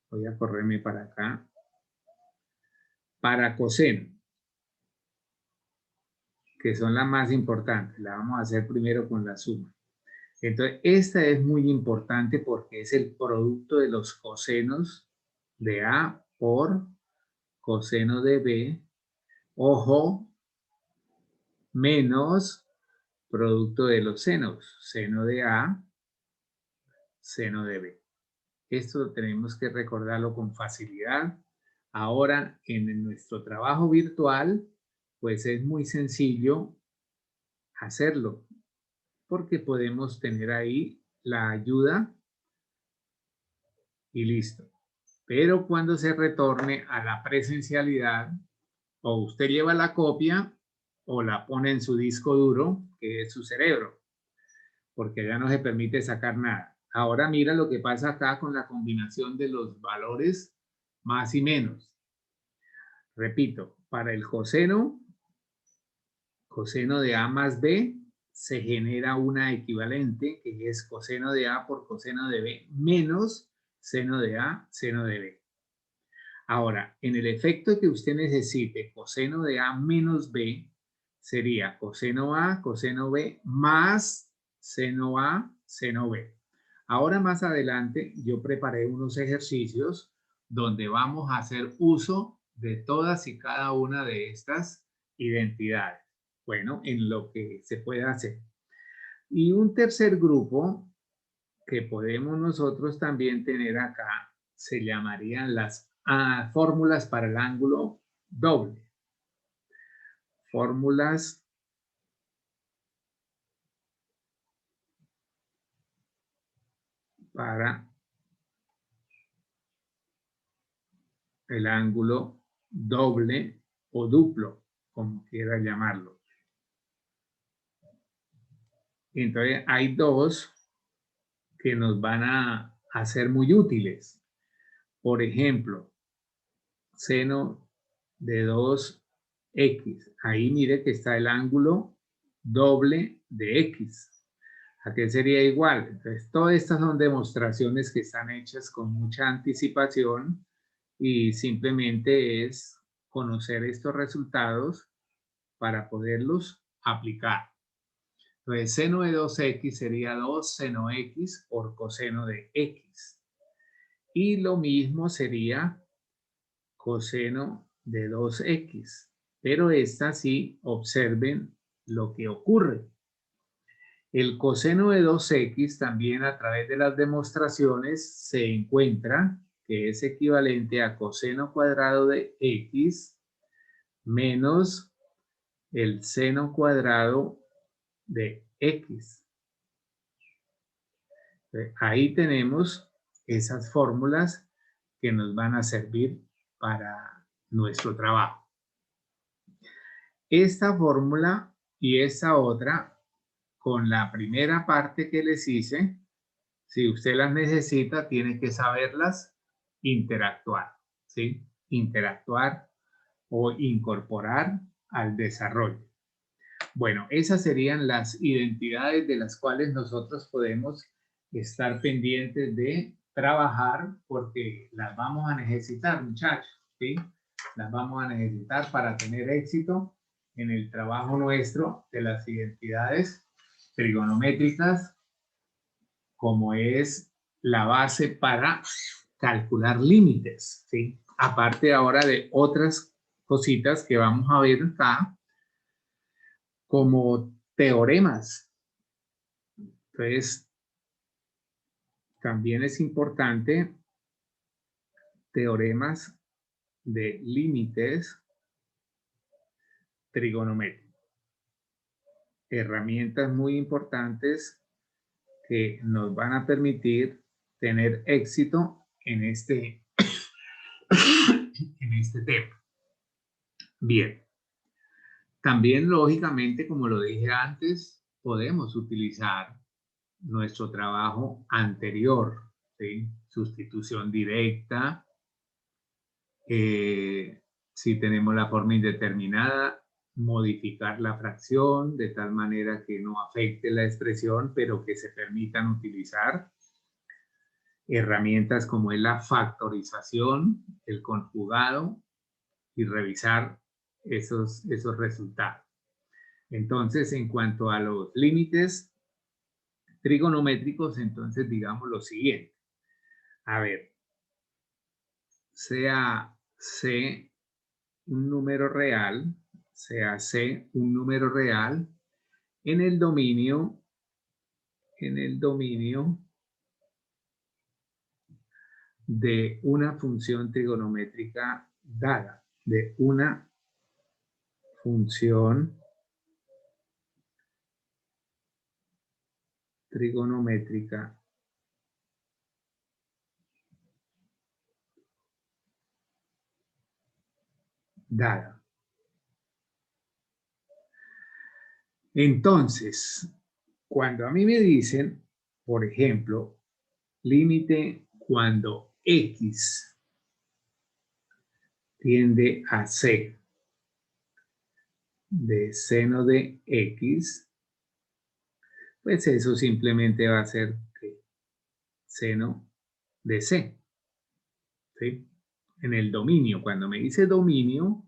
Voy a correrme para acá. Para coseno, que son las más importantes, la vamos a hacer primero con la suma. Entonces, esta es muy importante porque es el producto de los cosenos de A por coseno de B. Ojo, menos producto de los senos, seno de A, seno de B. Esto tenemos que recordarlo con facilidad. Ahora, en nuestro trabajo virtual, pues es muy sencillo hacerlo, porque podemos tener ahí la ayuda y listo. Pero cuando se retorne a la presencialidad, o usted lleva la copia o la pone en su disco duro, que es su cerebro, porque ya no se permite sacar nada. Ahora mira lo que pasa acá con la combinación de los valores más y menos. Repito, para el coseno de A más B, se genera una equivalente que es coseno de A por coseno de B menos seno de A, seno de B. Ahora, en el efecto que usted necesite coseno de A menos B, sería coseno A, coseno B, más seno A, seno B. Ahora más adelante yo preparé unos ejercicios donde vamos a hacer uso de todas y cada una de estas identidades. Bueno, en lo que se pueda hacer. Y un tercer grupo que podemos nosotros también tener acá se llamarían las fórmulas para el ángulo doble. Fórmulas para el ángulo doble o duplo, como quiera llamarlo. Entonces hay dos que nos van a ser muy útiles. Por ejemplo, seno de 2x. Ahí mire que está el ángulo doble de x. ¿A qué sería igual? Entonces, todas estas son demostraciones que están hechas con mucha anticipación y simplemente es conocer estos resultados para poderlos aplicar. Entonces, seno de 2x sería 2 seno x por coseno de x. Y lo mismo sería coseno de 2x. Pero esta sí, observen lo que ocurre. El coseno de 2x también a través de las demostraciones se encuentra que es equivalente a coseno cuadrado de x menos el seno cuadrado de x. Ahí tenemos esas fórmulas que nos van a servir para nuestro trabajo. Esta fórmula y esta otra, con la primera parte que les hice, si usted las necesita, tiene que saberlas interactuar, ¿sí? Interactuar o incorporar al desarrollo. Bueno, esas serían las identidades de las cuales nosotros podemos estar pendientes de trabajar porque las vamos a necesitar, muchachos, ¿sí? Las vamos a necesitar para tener éxito en el trabajo nuestro de las identidades trigonométricas, como es la base para calcular límites, ¿sí? Aparte ahora de otras cositas que vamos a ver acá, como teoremas. Entonces, también es importante teoremas de límites trigonométricos. Herramientas muy importantes que nos van a permitir tener éxito en este tema. Bien. También, lógicamente, como lo dije antes, podemos utilizar nuestro trabajo anterior, ¿sí? Sustitución directa. Si tenemos la forma indeterminada, modificar la fracción de tal manera que no afecte la expresión, pero que se permitan utilizar herramientas como es la factorización, el conjugado y revisar esos resultados. Entonces, en cuanto a los límites trigonométricos, entonces digamos lo siguiente. A ver, sea C un número real, sea C un número real, en el dominio de una función trigonométrica dada, de una función trigonométrica dada. Entonces, cuando a mí me dicen, por ejemplo, límite cuando x tiende a c de seno de x, pues eso simplemente va a ser seno de c, ¿sí? En el dominio, cuando me dice dominio,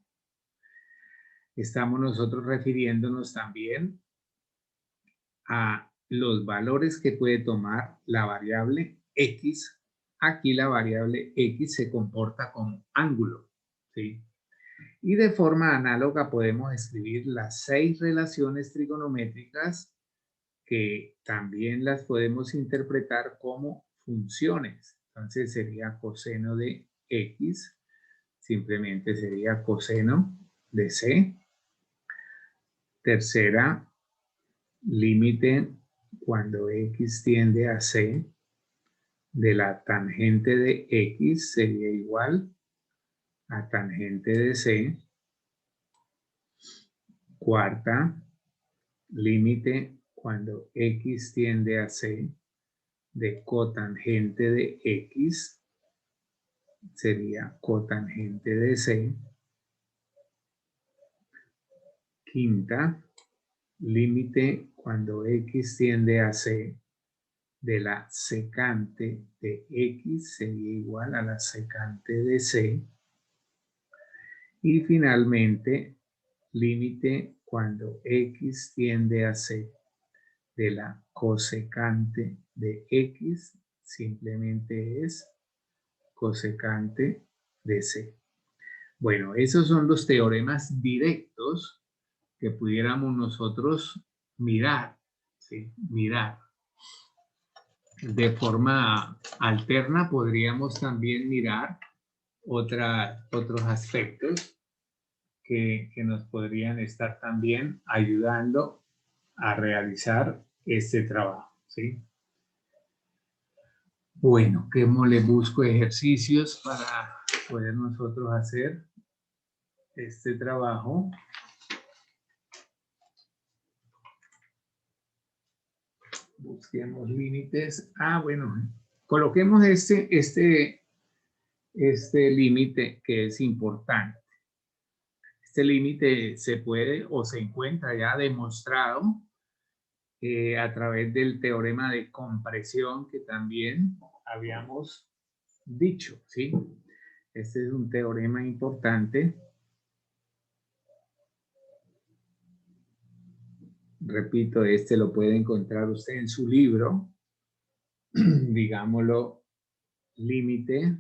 estamos nosotros refiriéndonos también a los valores que puede tomar la variable x. Aquí la variable x se comporta como ángulo, ¿sí? Y de forma análoga podemos escribir las 6 relaciones trigonométricas que también las podemos interpretar como funciones. Entonces sería coseno de x, simplemente sería coseno de c. Tercera, límite cuando x tiende a c de la tangente de x sería igual a tangente de c. Cuarta, límite cuando x tiende a c de cotangente de x sería cotangente de c. Quinta, límite cuando x tiende a c de la secante de x sería igual a la secante de c. Y finalmente, límite cuando x tiende a c de la cosecante de x simplemente es cosecante de c. Bueno, esos son los teoremas directos que pudiéramos nosotros mirar ¿sí? Mirar. De forma alterna podríamos también mirar otros aspectos que nos podrían estar también ayudando a realizar este trabajo, ¿sí? Bueno, ¿cómo le busco ejercicios para poder nosotros hacer este trabajo? Busquemos límites. Ah, bueno, coloquemos este límite que es importante. Este límite se puede o se encuentra ya demostrado a través del teorema de compresión que también habíamos dicho, ¿sí? Este es un teorema importante. Repito, este lo puede encontrar usted en su libro, digámoslo, límite,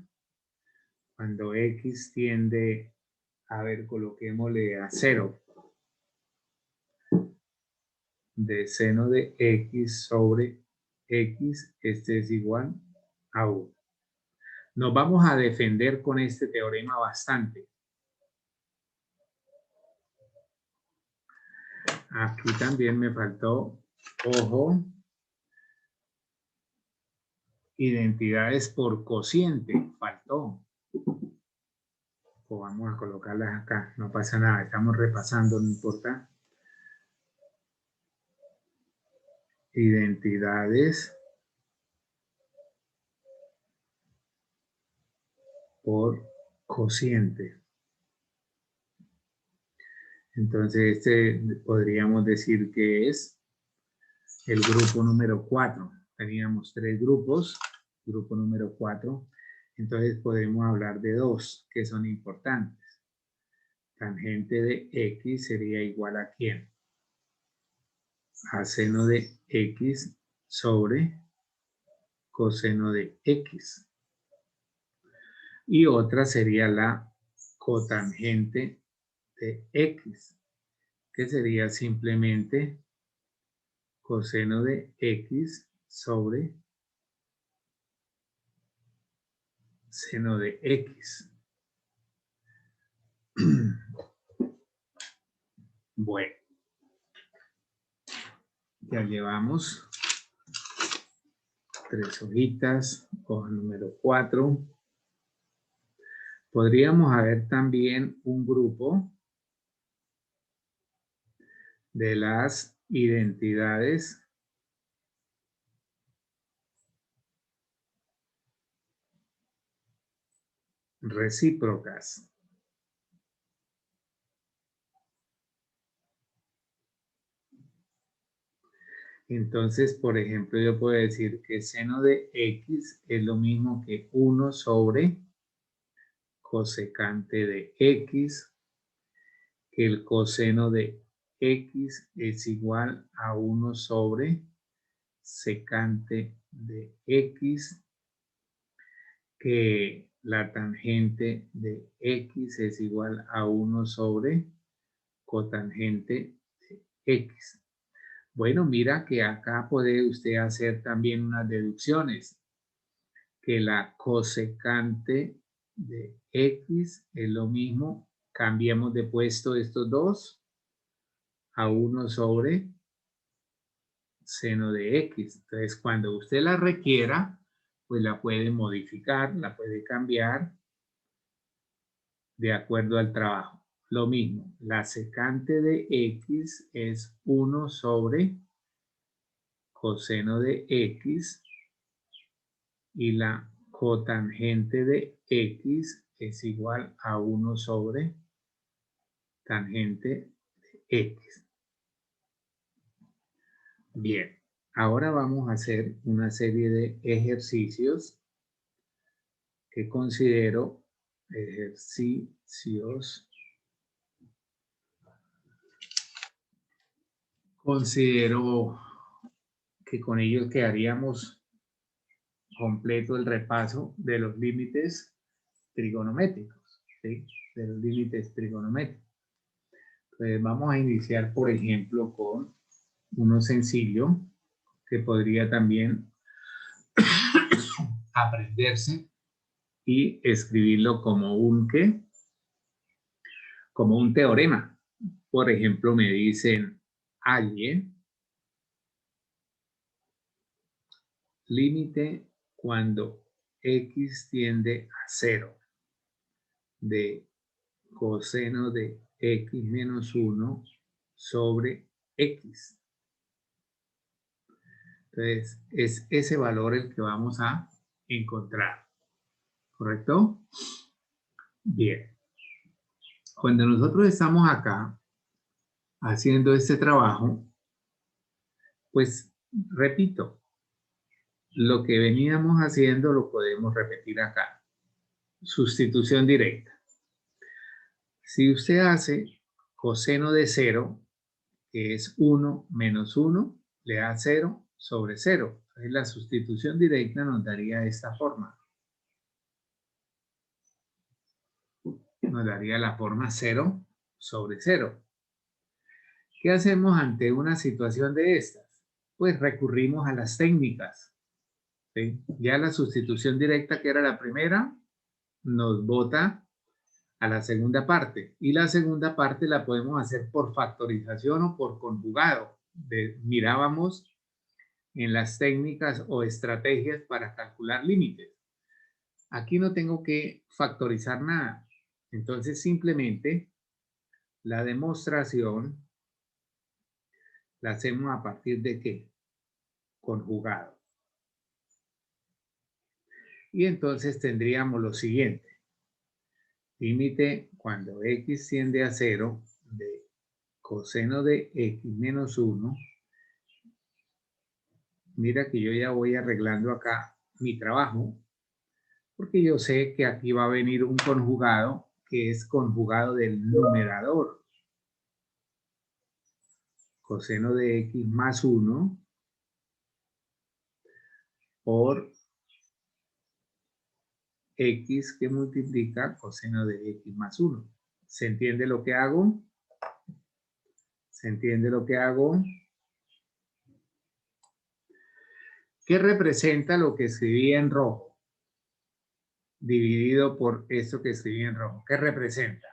cuando x tiende, a ver, coloquémosle a 0, de seno de x sobre x, este es igual a 1. Nos vamos a defender con este teorema bastante. Aquí también me faltó, ojo, identidades por cociente, faltó. O vamos a colocarlas acá, no pasa nada, estamos repasando, no importa. Identidades por cociente. Entonces, este podríamos decir que es el grupo número 4. Teníamos 3 grupos, grupo número 4. Entonces, podemos hablar de 2 que son importantes. Tangente de x sería igual a ¿quién? A seno de x sobre coseno de x. Y otra sería la cotangente de x, que sería simplemente coseno de x sobre seno de x. Bueno, ya llevamos 3 hojitas, hoja número 4. Podríamos haber también un grupo de las identidades recíprocas. Entonces, por ejemplo, yo puedo decir que seno de x es lo mismo que 1 sobre cosecante de x, que el coseno de x es igual a 1 sobre secante de x, que la tangente de x es igual a 1 sobre cotangente de x. Bueno, mira que acá puede usted hacer también unas deducciones, que la cosecante de x es lo mismo, cambiamos de puesto estos dos a 1 sobre seno de x. Entonces, cuando usted la requiera, pues la puede modificar, la puede cambiar de acuerdo al trabajo. Lo mismo, la secante de x es 1 sobre coseno de x y la cotangente de x es igual a 1 sobre tangente de x. Bien, ahora vamos a hacer una serie de ejercicios que considero ejercicios. Considero que con ellos quedaríamos completo el repaso de los límites trigonométricos, ¿sí? De los límites trigonométricos. Entonces vamos a iniciar, por ejemplo, con uno sencillo. que podría también aprenderse y escribirlo como un ¿qué? Como un teorema. Por ejemplo, me dicen halle límite cuando x tiende a 0 de coseno de x menos 1 sobre x. Entonces, es ese valor el que vamos a encontrar. ¿Correcto? Bien. Cuando nosotros estamos acá haciendo este trabajo, pues repito, lo que veníamos haciendo lo podemos repetir acá. Sustitución directa. Si usted hace coseno de 0, que es 1 menos 1, le da 0 sobre 0. Entonces, la sustitución directa nos daría esta forma. Nos daría la forma 0 sobre 0. ¿Qué hacemos ante una situación de estas? Pues recurrimos a las técnicas. ¿Sí? Ya la sustitución directa, que era la primera, nos bota a la segunda parte. Y la segunda parte la podemos hacer por factorización o por conjugado. Mirábamos en las técnicas o estrategias para calcular límites. Aquí no tengo que factorizar nada. Entonces simplemente la demostración la hacemos a partir de ¿qué? Conjugado. Y entonces tendríamos lo siguiente. Límite cuando x tiende a 0 de coseno de x menos 1. Mira que yo ya voy arreglando acá mi trabajo, porque yo sé que aquí va a venir un conjugado que es conjugado del numerador. Coseno de x más 1 por x que multiplica coseno de x más 1. ¿Se entiende lo que hago? ¿Se entiende lo que hago? ¿Qué representa lo que escribí en rojo? Dividido por esto que escribí en rojo. ¿Qué representa?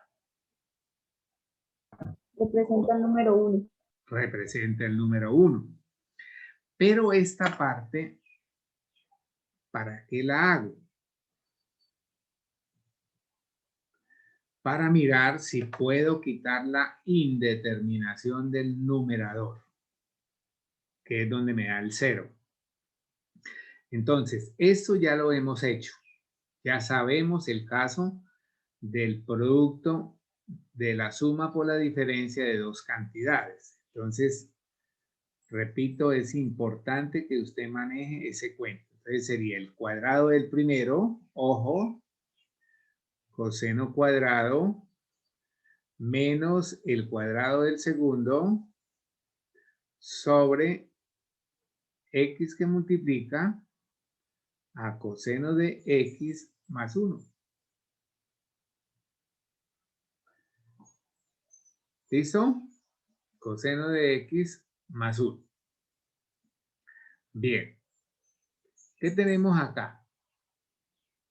Representa el número 1. Representa el número 1. Pero esta parte, ¿para qué la hago? Para mirar si puedo quitar la indeterminación del numerador, que es donde me da el 0. Entonces, esto ya lo hemos hecho. Ya sabemos el caso del producto de la suma por la diferencia de dos cantidades. Entonces, repito, es importante que usted maneje ese cuento. Entonces sería el cuadrado del primero, ojo, coseno cuadrado, menos el cuadrado del segundo, sobre x que multiplica a coseno de x más 1. ¿Listo? Coseno de x más 1. Bien. ¿Qué tenemos acá?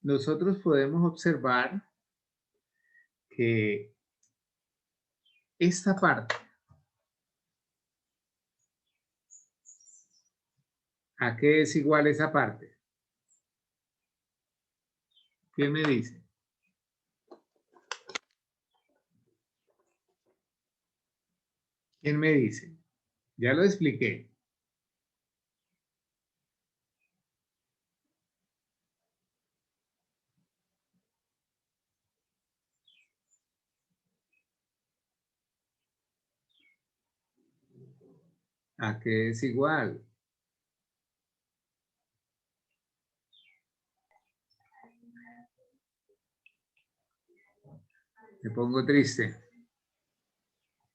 Nosotros podemos observar que esta parte, ¿a qué es igual esa parte? ¿Quién me dice? ¿Quién me dice? Ya lo expliqué. ¿A qué es igual? Me pongo triste.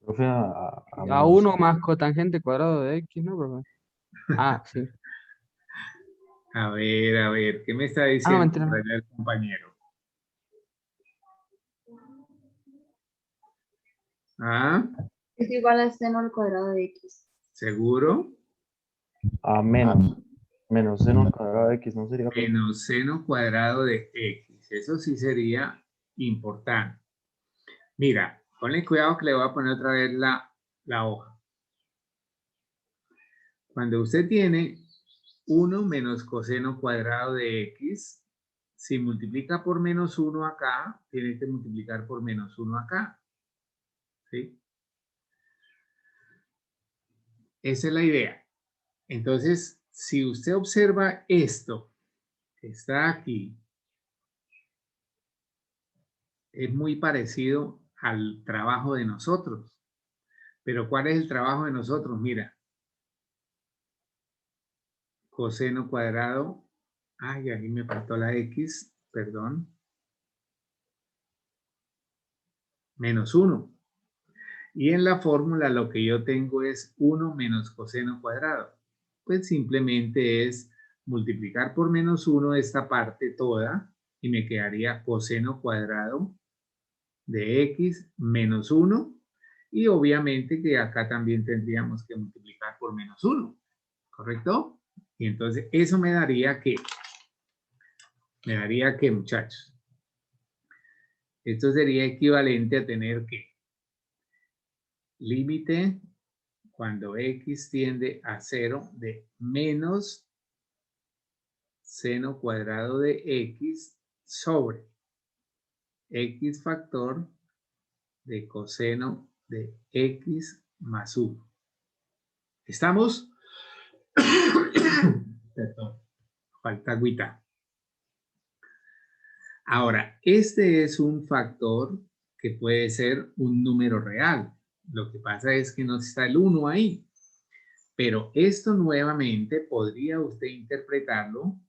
Profe, A menos 1 más cotangente cuadrado de x, ¿no, profe? Ah, sí. A ver, ¿qué me está Ah, no, diciendo mentira. por allá el compañero? ¿Ah? Es igual al seno al cuadrado de x. ¿Seguro? A menos seno al cuadrado de x, ¿no sería? Menos seno cuadrado de x. Eso sí sería importante. Mira, ponle cuidado que le voy a poner otra vez la hoja. Cuando usted tiene 1 menos coseno cuadrado de x, si multiplica por menos 1 acá, tiene que multiplicar por menos 1 acá. ¿Sí? Esa es la idea. Entonces, si usted observa esto que está aquí, es muy parecido al trabajo de nosotros. Pero ¿cuál es el trabajo de nosotros? Mira, coseno cuadrado. Ay, ahí me faltó la x, perdón. Menos 1. Y en la fórmula lo que yo tengo es 1 menos coseno cuadrado. Pues simplemente es multiplicar por menos 1 esta parte toda y me quedaría coseno cuadrado de x menos 1. Y obviamente que acá también tendríamos que multiplicar por menos 1. ¿Correcto? Y entonces eso me daría que, muchachos, esto sería equivalente a tener que límite cuando x tiende a 0 de menos seno cuadrado de x sobre x factor de coseno de x más 1. ¿Estamos? Perdón, falta agüita. Ahora, este es un factor que puede ser un número real. Lo que pasa es que no está el 1 ahí. Pero esto nuevamente podría usted interpretarlo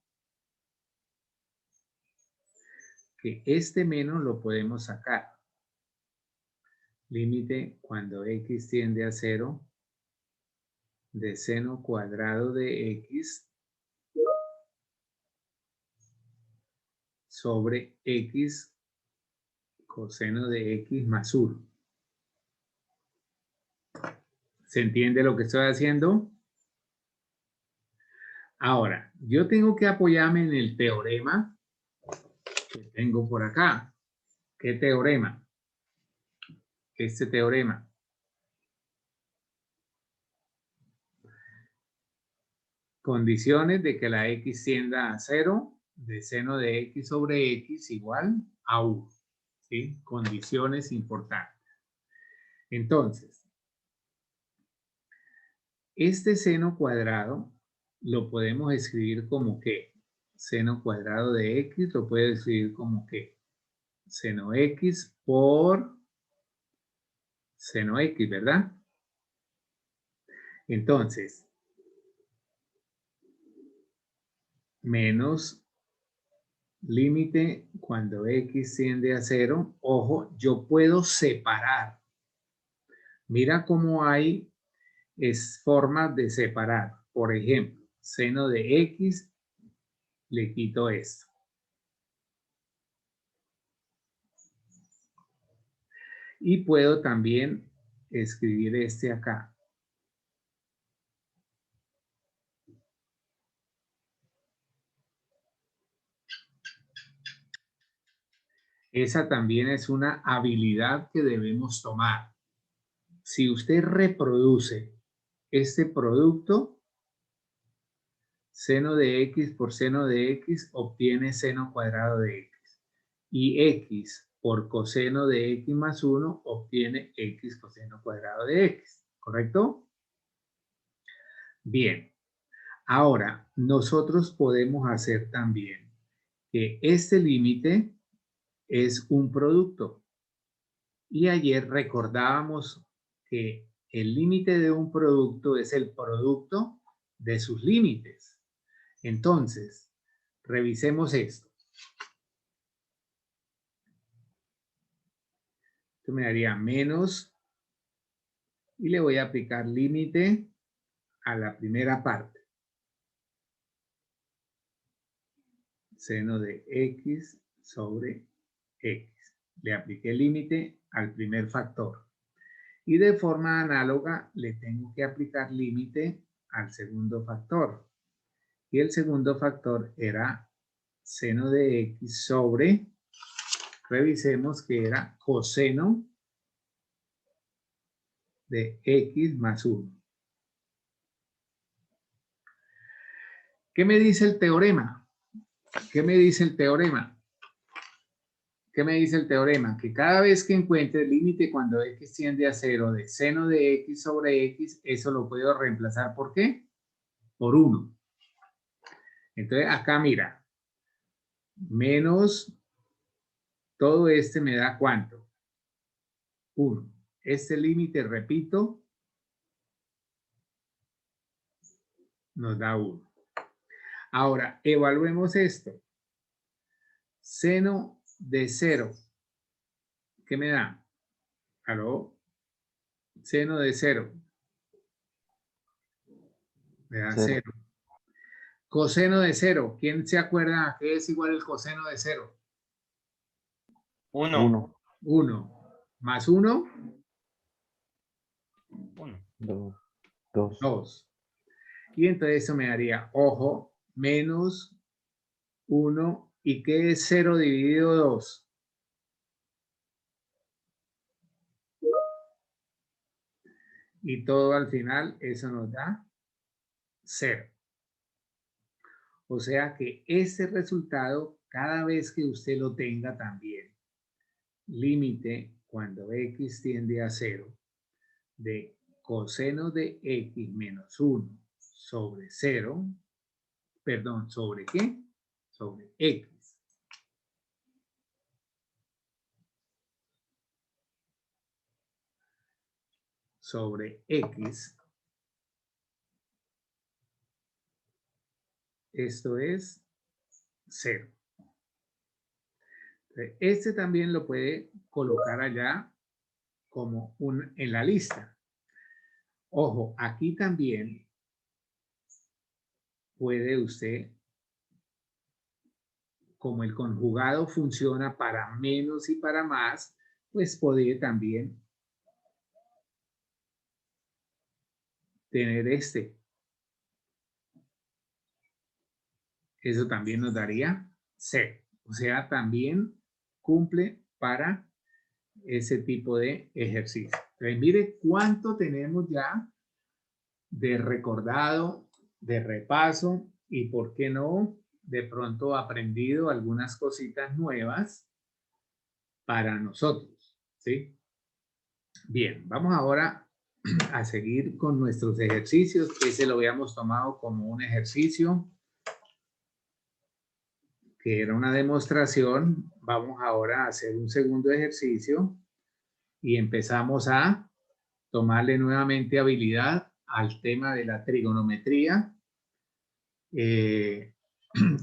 que este menos lo podemos sacar. Límite cuando x tiende a 0 de seno cuadrado de x sobre x coseno de x más 1. ¿Se entiende lo que estoy haciendo? Ahora, yo tengo que apoyarme en el teorema que tengo por acá. ¿Qué teorema? Este teorema. Condiciones de que la x tienda a 0 de seno de x sobre x igual a 1. ¿Sí? Condiciones importantes. Entonces, este seno cuadrado lo podemos escribir como que seno cuadrado de x lo puedo escribir como que seno x por seno x, ¿verdad? Entonces, menos límite cuando x tiende a 0. Ojo, yo puedo separar. Mira cómo hay formas de separar. Por ejemplo, seno de x, le quito esto. Y puedo también escribir este acá. Esa también es una habilidad que debemos tomar. Si usted reproduce este producto, seno de x por seno de x obtiene seno cuadrado de x. Y x por coseno de x más 1 obtiene x coseno cuadrado de x. ¿Correcto? Bien. Ahora, nosotros podemos hacer también que este límite es un producto. Y ayer recordábamos que el límite de un producto es el producto de sus límites. Entonces, revisemos esto. Esto me daría menos y le voy a aplicar límite a la primera parte. Seno de x sobre x. Le apliqué límite al primer factor. Y de forma análoga le tengo que aplicar límite al segundo factor. Y el segundo factor era seno de x sobre, revisemos que era coseno de x más 1. ¿Qué me dice el teorema? ¿Qué me dice el teorema? ¿Qué me dice el teorema? Que cada vez que encuentre el límite cuando x tiende a 0 de seno de x sobre x, eso lo puedo reemplazar ¿por qué? Por 1. Entonces acá mira, menos todo este me da ¿cuánto? 1. Este límite, repito, nos da 1. Ahora, evaluemos esto. Seno de 0. ¿Qué me da? ¿Aló? Seno de 0. Me da 0. Cero. Coseno de 0. ¿Quién se acuerda a qué es igual el coseno de 0? 1. 1, 1. Más 1, 1. 2, 2. 2. Y entonces eso me daría, ojo, menos 1. ¿Y qué es 0 dividido 2? Y todo al final, eso nos da 0. O sea que este resultado, cada vez que usted lo tenga también, límite cuando x tiende a 0 de coseno de x menos 1 sobre 0, perdón, ¿sobre qué? Sobre x. Sobre x. Esto es 0. Este también lo puede colocar allá como en la lista. Ojo, aquí también puede usted, como el conjugado funciona para menos y para más, pues puede también tener este. Eso también nos daría 0. O sea, también cumple para ese tipo de ejercicio. Entonces, mire cuánto tenemos ya de recordado, de repaso y, ¿por qué no?, de pronto aprendido algunas cositas nuevas para nosotros, ¿sí? Bien, vamos ahora a seguir con nuestros ejercicios, que ese lo habíamos tomado como un ejercicio que era una demostración. Vamos ahora a hacer un segundo ejercicio y empezamos a tomarle nuevamente habilidad al tema de la trigonometría,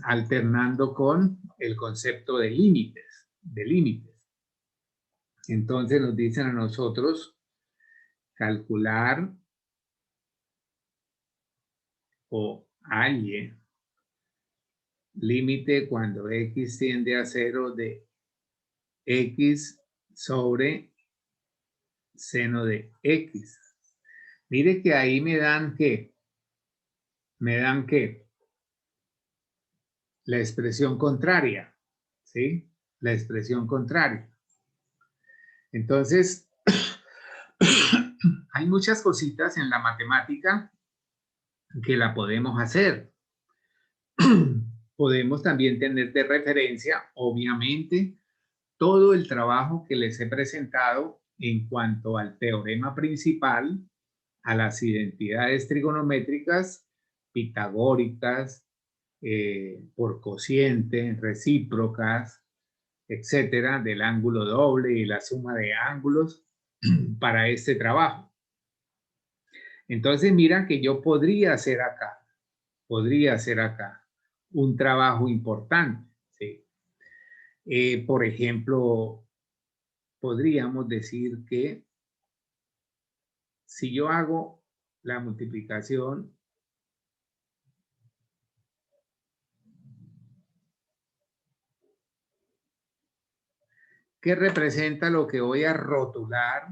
alternando con el concepto de límites, Entonces nos dicen a nosotros calcular o halle límite cuando x tiende a 0 de x sobre seno de x. Mire que ahí me dan ¿qué? Me dan ¿qué? La expresión contraria, ¿sí? La expresión contraria. Entonces, hay muchas cositas en la matemática que la podemos hacer. Podemos también tener de referencia, obviamente, todo el trabajo que les he presentado en cuanto al teorema principal, a las identidades trigonométricas, pitagóricas, por cociente, recíprocas, etcétera, del ángulo doble y la suma de ángulos para este trabajo. Entonces, mira que yo podría hacer acá un trabajo importante, ¿sí? Por ejemplo, podríamos decir que si yo hago la multiplicación que representa lo que voy a rotular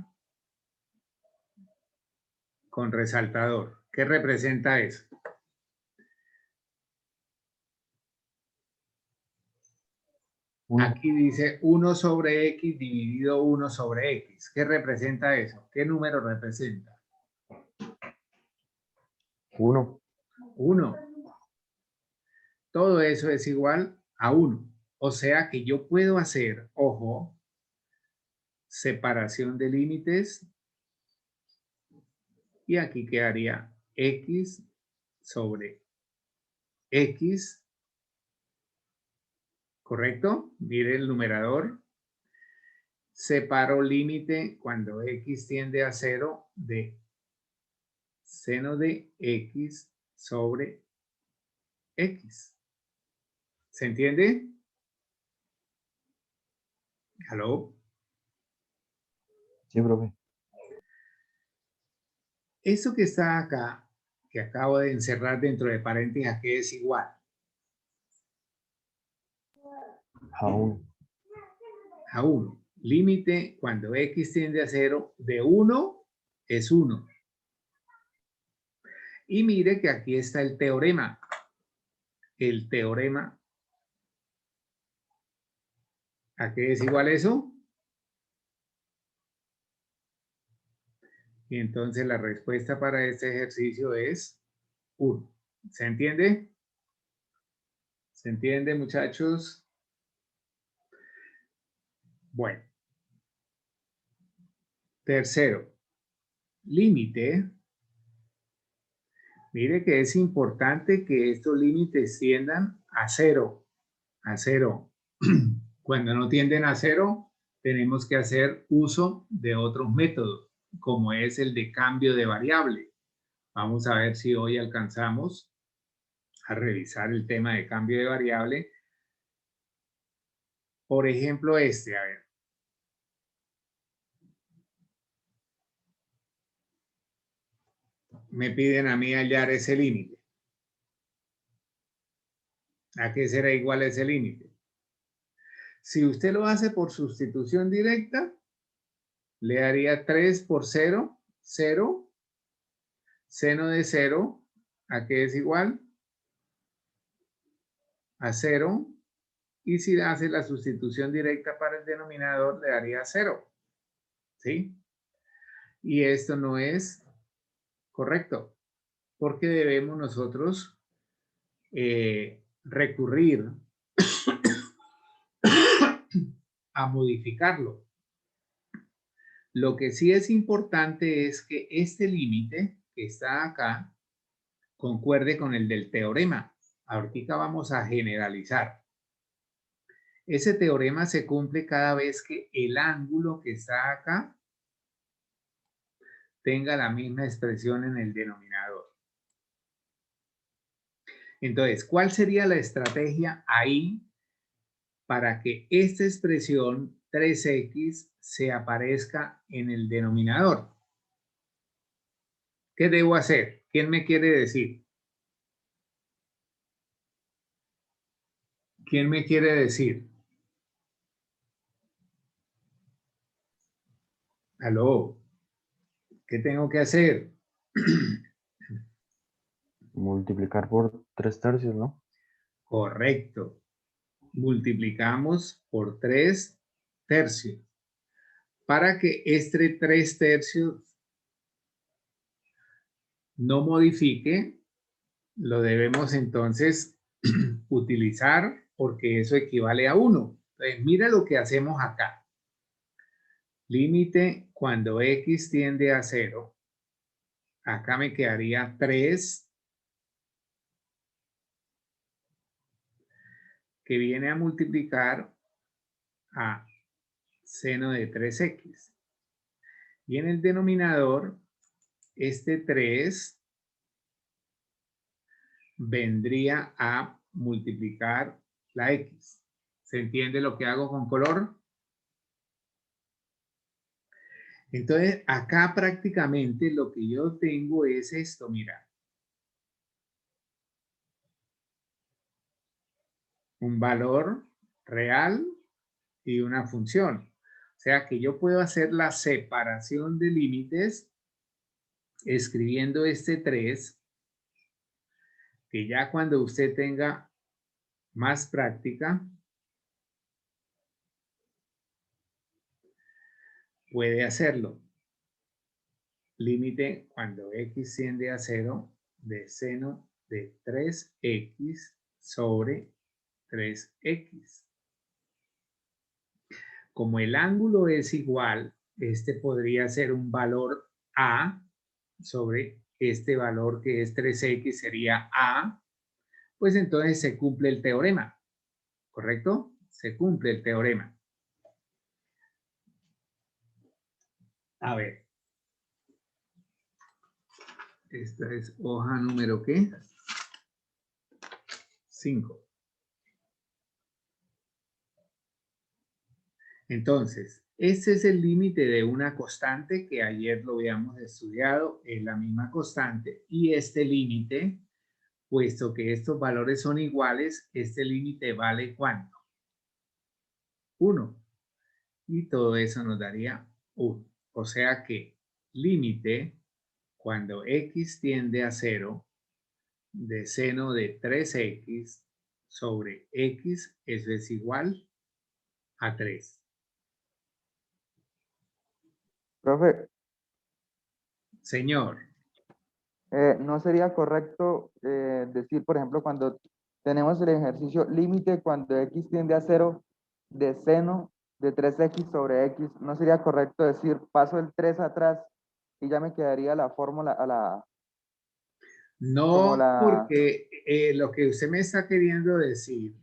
con resaltador. ¿Qué representa eso? Uno. Aquí dice 1 sobre x dividido 1 sobre x. ¿Qué representa eso? ¿Qué número representa? 1. 1. Todo eso es igual a 1. O sea que yo puedo hacer, ojo, separación de límites. Y aquí quedaría x sobre x. ¿Correcto? Mire el numerador. Separo límite cuando x tiende a 0 de seno de x sobre x. ¿Se entiende? ¿Aló? Sí, profe. Eso que está acá, que acabo de encerrar dentro de paréntesis, ¿a qué es igual? A 1. A 1. Límite cuando x tiende a 0 de 1 es 1. Y mire que aquí está el teorema. El teorema, ¿a qué es igual eso? Y entonces la respuesta para este ejercicio es 1. ¿Se entiende? ¿Se entiende, muchachos? Bueno. Tercero, límite. Mire que es importante que estos límites tiendan a 0. A 0. Cuando no tienden a 0, tenemos que hacer uso de otros métodos, como es el de cambio de variable. Vamos a ver si hoy alcanzamos a revisar el tema de cambio de variable. Por ejemplo, a ver. Me piden a mí hallar ese límite. ¿A qué será igual ese límite? Si usted lo hace por sustitución directa, le daría 3 por 0, 0. Seno de 0, ¿a qué es igual? A 0. Y si hace la sustitución directa para el denominador, le daría 0. ¿Sí? Y esto no es correcto, porque debemos nosotros recurrir a modificarlo. Lo que sí es importante es que este límite que está acá concuerde con el del teorema. Ahorita vamos a generalizar. Ese teorema se cumple cada vez que el ángulo que está acá tenga la misma expresión en el denominador. Entonces, ¿cuál sería la estrategia ahí para que esta expresión 3x se aparezca en el denominador? ¿Qué debo hacer? ¿Quién me quiere decir? ¿Quién me quiere decir? ¿Aló? ¿Qué tengo que hacer? Multiplicar por 3 tercios, ¿no? Correcto. Multiplicamos por 3 tercios. Para que este 3 tercios no modifique, lo debemos entonces utilizar porque eso equivale a 1. Entonces, mira lo que hacemos acá. Límite cuando x tiende a 0. Acá me quedaría 3, que viene a multiplicar a seno de 3x. Y en el denominador, este 3 vendría a multiplicar la x. ¿Se entiende lo que hago con color? Entonces, acá prácticamente lo que yo tengo es esto, mira. Un valor real y una función. O sea que yo puedo hacer la separación de límites escribiendo este 3, que ya cuando usted tenga más práctica, puede hacerlo. Límite cuando x tiende a 0 de seno de 3x sobre 3x. Como el ángulo es igual, este podría ser un valor a sobre este valor que es 3x sería a, pues entonces se cumple el teorema, ¿correcto? Se cumple el teorema. A ver. Esta es hoja número ¿qué? 5. Entonces, ese es el límite de una constante que ayer lo habíamos estudiado, es la misma constante. Y este límite, puesto que estos valores son iguales, este límite vale ¿cuánto? 1. Y todo eso nos daría 1. O sea que límite cuando x tiende a 0 de seno de 3x sobre x, eso es igual a 3. Profe, Señor, ¿no sería correcto decir, por ejemplo, cuando tenemos el ejercicio límite cuando x tiende a 0 de seno de 3x sobre x, ¿no sería correcto decir paso el 3 atrás y ya me quedaría la fórmula a la... como no, la... porque lo que usted me está queriendo decir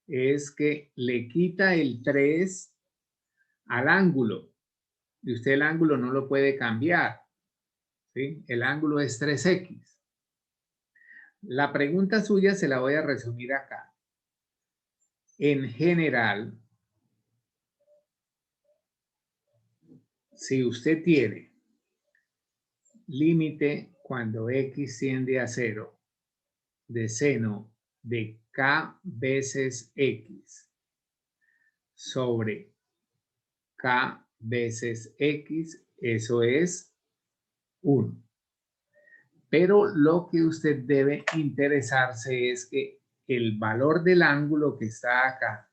es que le quita el 3 al ángulo y usted el ángulo no lo puede cambiar, ¿sí? El ángulo es 3x. La pregunta suya se la voy a resumir acá. En general, si usted tiene límite cuando x tiende a 0 de seno de k veces x sobre k veces x, eso es 1. Pero lo que usted debe interesarse es que el valor del ángulo que está acá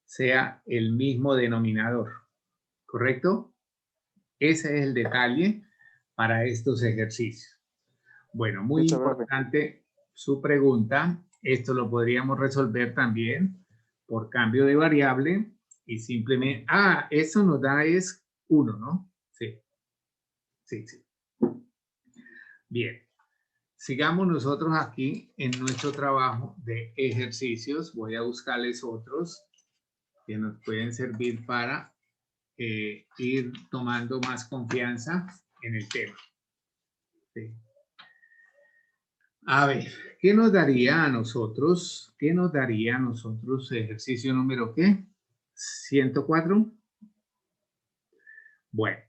sea el mismo denominador, ¿correcto? Ese es el detalle para estos ejercicios. Bueno, muy Listo, profe. importante su pregunta. Esto lo podríamos resolver también por cambio de variable y simplemente... Ah, eso nos da es 1, ¿no? Sí. Sí, sí. Bien. Sigamos nosotros aquí en nuestro trabajo de ejercicios. Voy a buscarles otros que nos pueden servir para ir tomando más confianza en el tema. Sí. A ver, ¿qué nos daría a nosotros? ¿Qué nos daría a nosotros ejercicio número qué? 104. Bueno,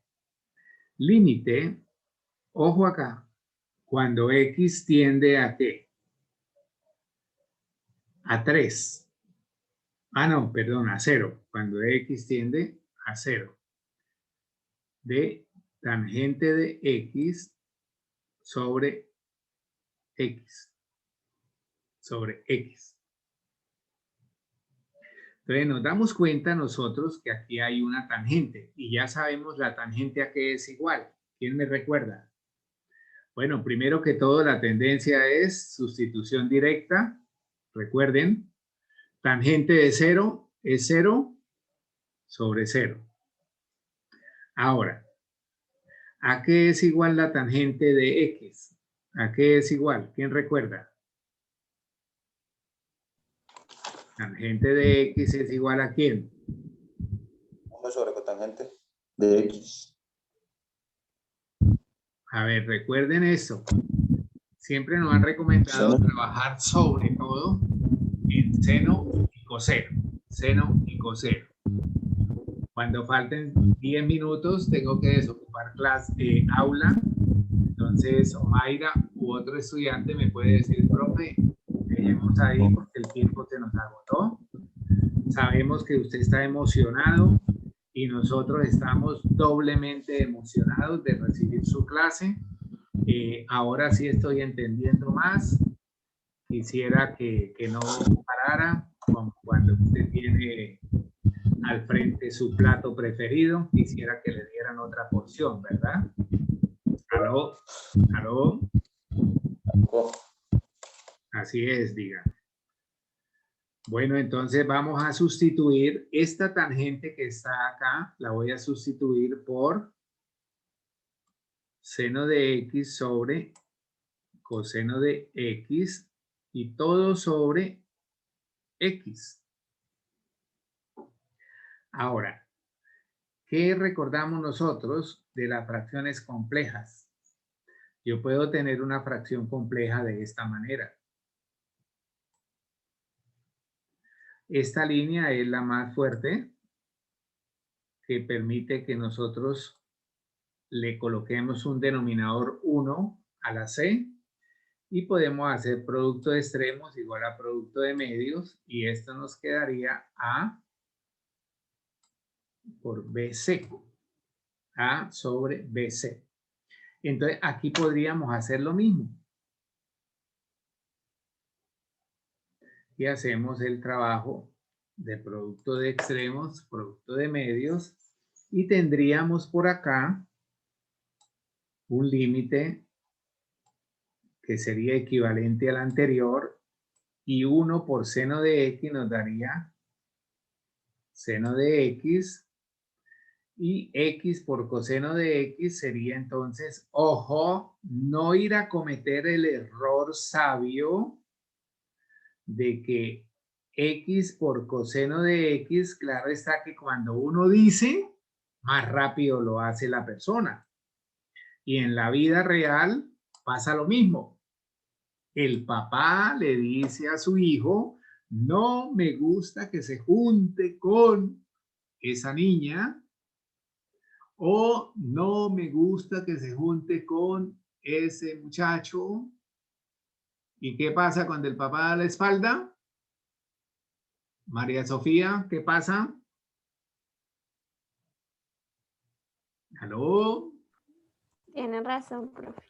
límite, ojo acá, cuando x tiende a qué? A 3. Ah, no, perdón, a 0. Cuando x tiende a 0. De tangente de x sobre x. Sobre x. Entonces nos damos cuenta nosotros que aquí hay una tangente y ya sabemos la tangente a qué es igual. ¿Quién me recuerda? Bueno, primero que todo la tendencia es sustitución directa. Recuerden, tangente de 0 es 0 sobre 0. Ahora, ¿a qué es igual la tangente de x? ¿A qué es igual? ¿Quién recuerda? Tangente de x es igual ¿a quién? 1 sobre cotangente de x. A ver, recuerden eso. Siempre nos han recomendado Seno. trabajar sobre todo en seno y coseno. Seno y coseno. Cuando falten 10 minutos tengo que desocupar clase, aula. Entonces, Omaira u otro estudiante me puede decir, profe, dejemos ahí porque el tiempo se nos agotó. Sabemos que usted está emocionado y nosotros estamos doblemente emocionados de recibir su clase. Ahora sí estoy entendiendo más. Quisiera que no parara, como cuando usted tiene al frente su plato preferido. Quisiera que le dieran otra porción, ¿verdad? ¿Aló? ¿Aló? Así es, diga. Bueno, entonces vamos a sustituir esta tangente que está acá, la voy a sustituir por seno de x sobre coseno de x y todo sobre x. Ahora, ¿qué recordamos nosotros de las fracciones complejas? Yo puedo tener una fracción compleja de esta manera. Esta línea es la más fuerte que permite que nosotros le coloquemos un denominador 1 a la c y podemos hacer producto de extremos igual a producto de medios y esto nos quedaría A por BC. A sobre BC. Entonces aquí podríamos hacer lo mismo. Y hacemos el trabajo de producto de extremos, producto de medios, y tendríamos por acá un límite que sería equivalente al anterior, y 1 por seno de x nos daría seno de x, y x por coseno de x sería entonces, ojo, no ir a cometer el error sabio de que x por coseno de x, claro está que cuando uno dice, más rápido lo hace la persona. Y en la vida real pasa lo mismo. El papá le dice a su hijo, no me gusta que se junte con esa niña, o no me gusta que se junte con ese muchacho. ¿Y qué pasa cuando el papá da la espalda? María Sofía, ¿qué pasa? ¿Aló? Tiene razón, profe.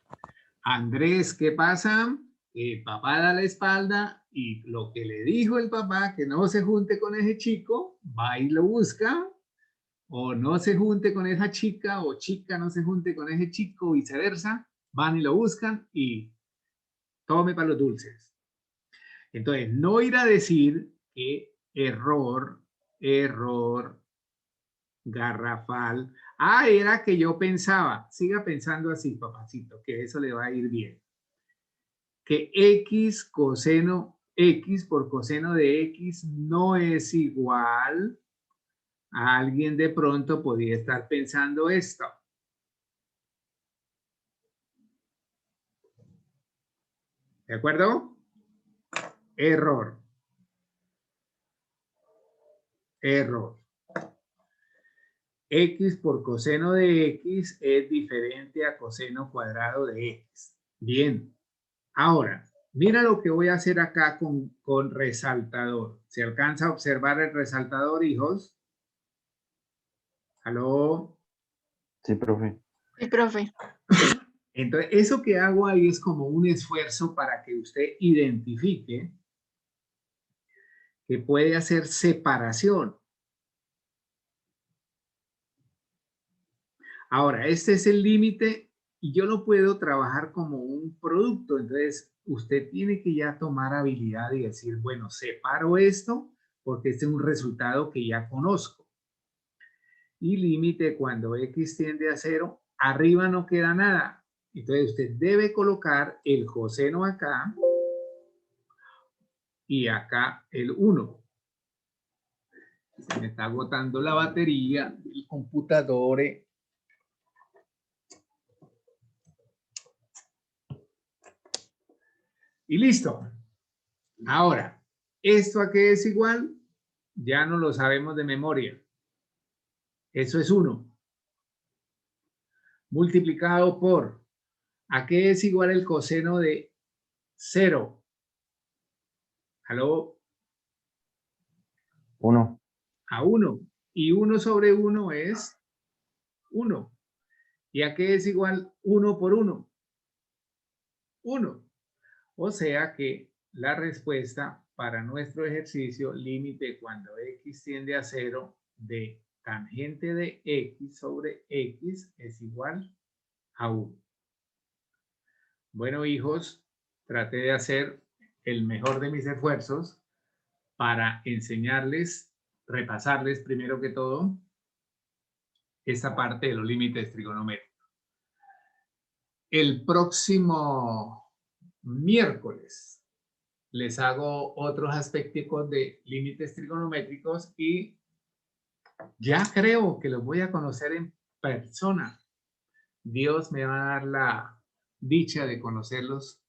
Andrés, ¿qué pasa? El papá da la espalda y lo que le dijo el papá, que no se junte con ese chico, va y lo busca, o no se junte con esa chica, o chica no se junte con ese chico, viceversa, van y lo buscan y tome para los dulces. Entonces, no ir a decir que error, garrafal. Ah, era que yo pensaba, siga pensando así, papacito, que eso le va a ir bien. Que x coseno, x por coseno de x no es igual a alguien de pronto podría estar pensando esto. ¿De acuerdo? Error. Error. X por coseno de x es diferente a coseno cuadrado de x. Bien. Ahora, mira lo que voy a hacer acá con resaltador. ¿Se alcanza a observar el resaltador, hijos? ¿Aló? Sí, profe. Sí, profe. Entonces, eso que hago ahí es como un esfuerzo para que usted identifique que puede hacer separación. Ahora, este es el límite y yo lo puedo trabajar como un producto. Entonces, usted tiene que ya tomar habilidad y decir, bueno, separo esto porque este es un resultado que ya conozco. Y límite cuando x tiende a 0, arriba no queda nada. Entonces, usted debe colocar el coseno acá y acá el 1. Se me está agotando la batería del computador. Y listo. Ahora, ¿esto a qué es igual? Ya no lo sabemos de memoria. Eso es 1. Multiplicado por, ¿a qué es igual el coseno de 0? ¿Aló? 1. A 1. Y 1 sobre 1 es 1. ¿Y a qué es igual 1 por 1? 1. O sea que la respuesta para nuestro ejercicio límite cuando x tiende a 0 de tangente de x sobre x es igual a 1. Bueno, hijos, traté de hacer el mejor de mis esfuerzos para enseñarles, repasarles primero que todo esta parte de los límites trigonométricos. El próximo miércoles les hago otros aspectos de límites trigonométricos y ya creo que los voy a conocer en persona. Dios me va a dar la dicha de conocerlos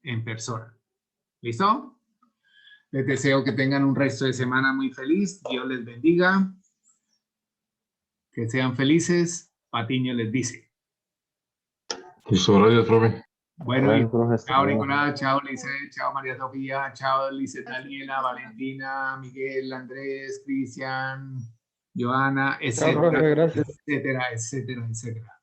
en persona. ¿Listo? Les deseo que tengan un resto de semana muy feliz. Dios les bendiga. Que sean felices. Patiño les dice. Listo, gracias, profe. Bueno, Bueno, y profe, hasta chao luego. Nicolás, chao Lice, chao María Sofía, chao Lice, Daniela, Valentina, Miguel, Andrés, Cristian, Joana, Chao, profe, etcétera, gracias. etcétera, etcétera, etcétera.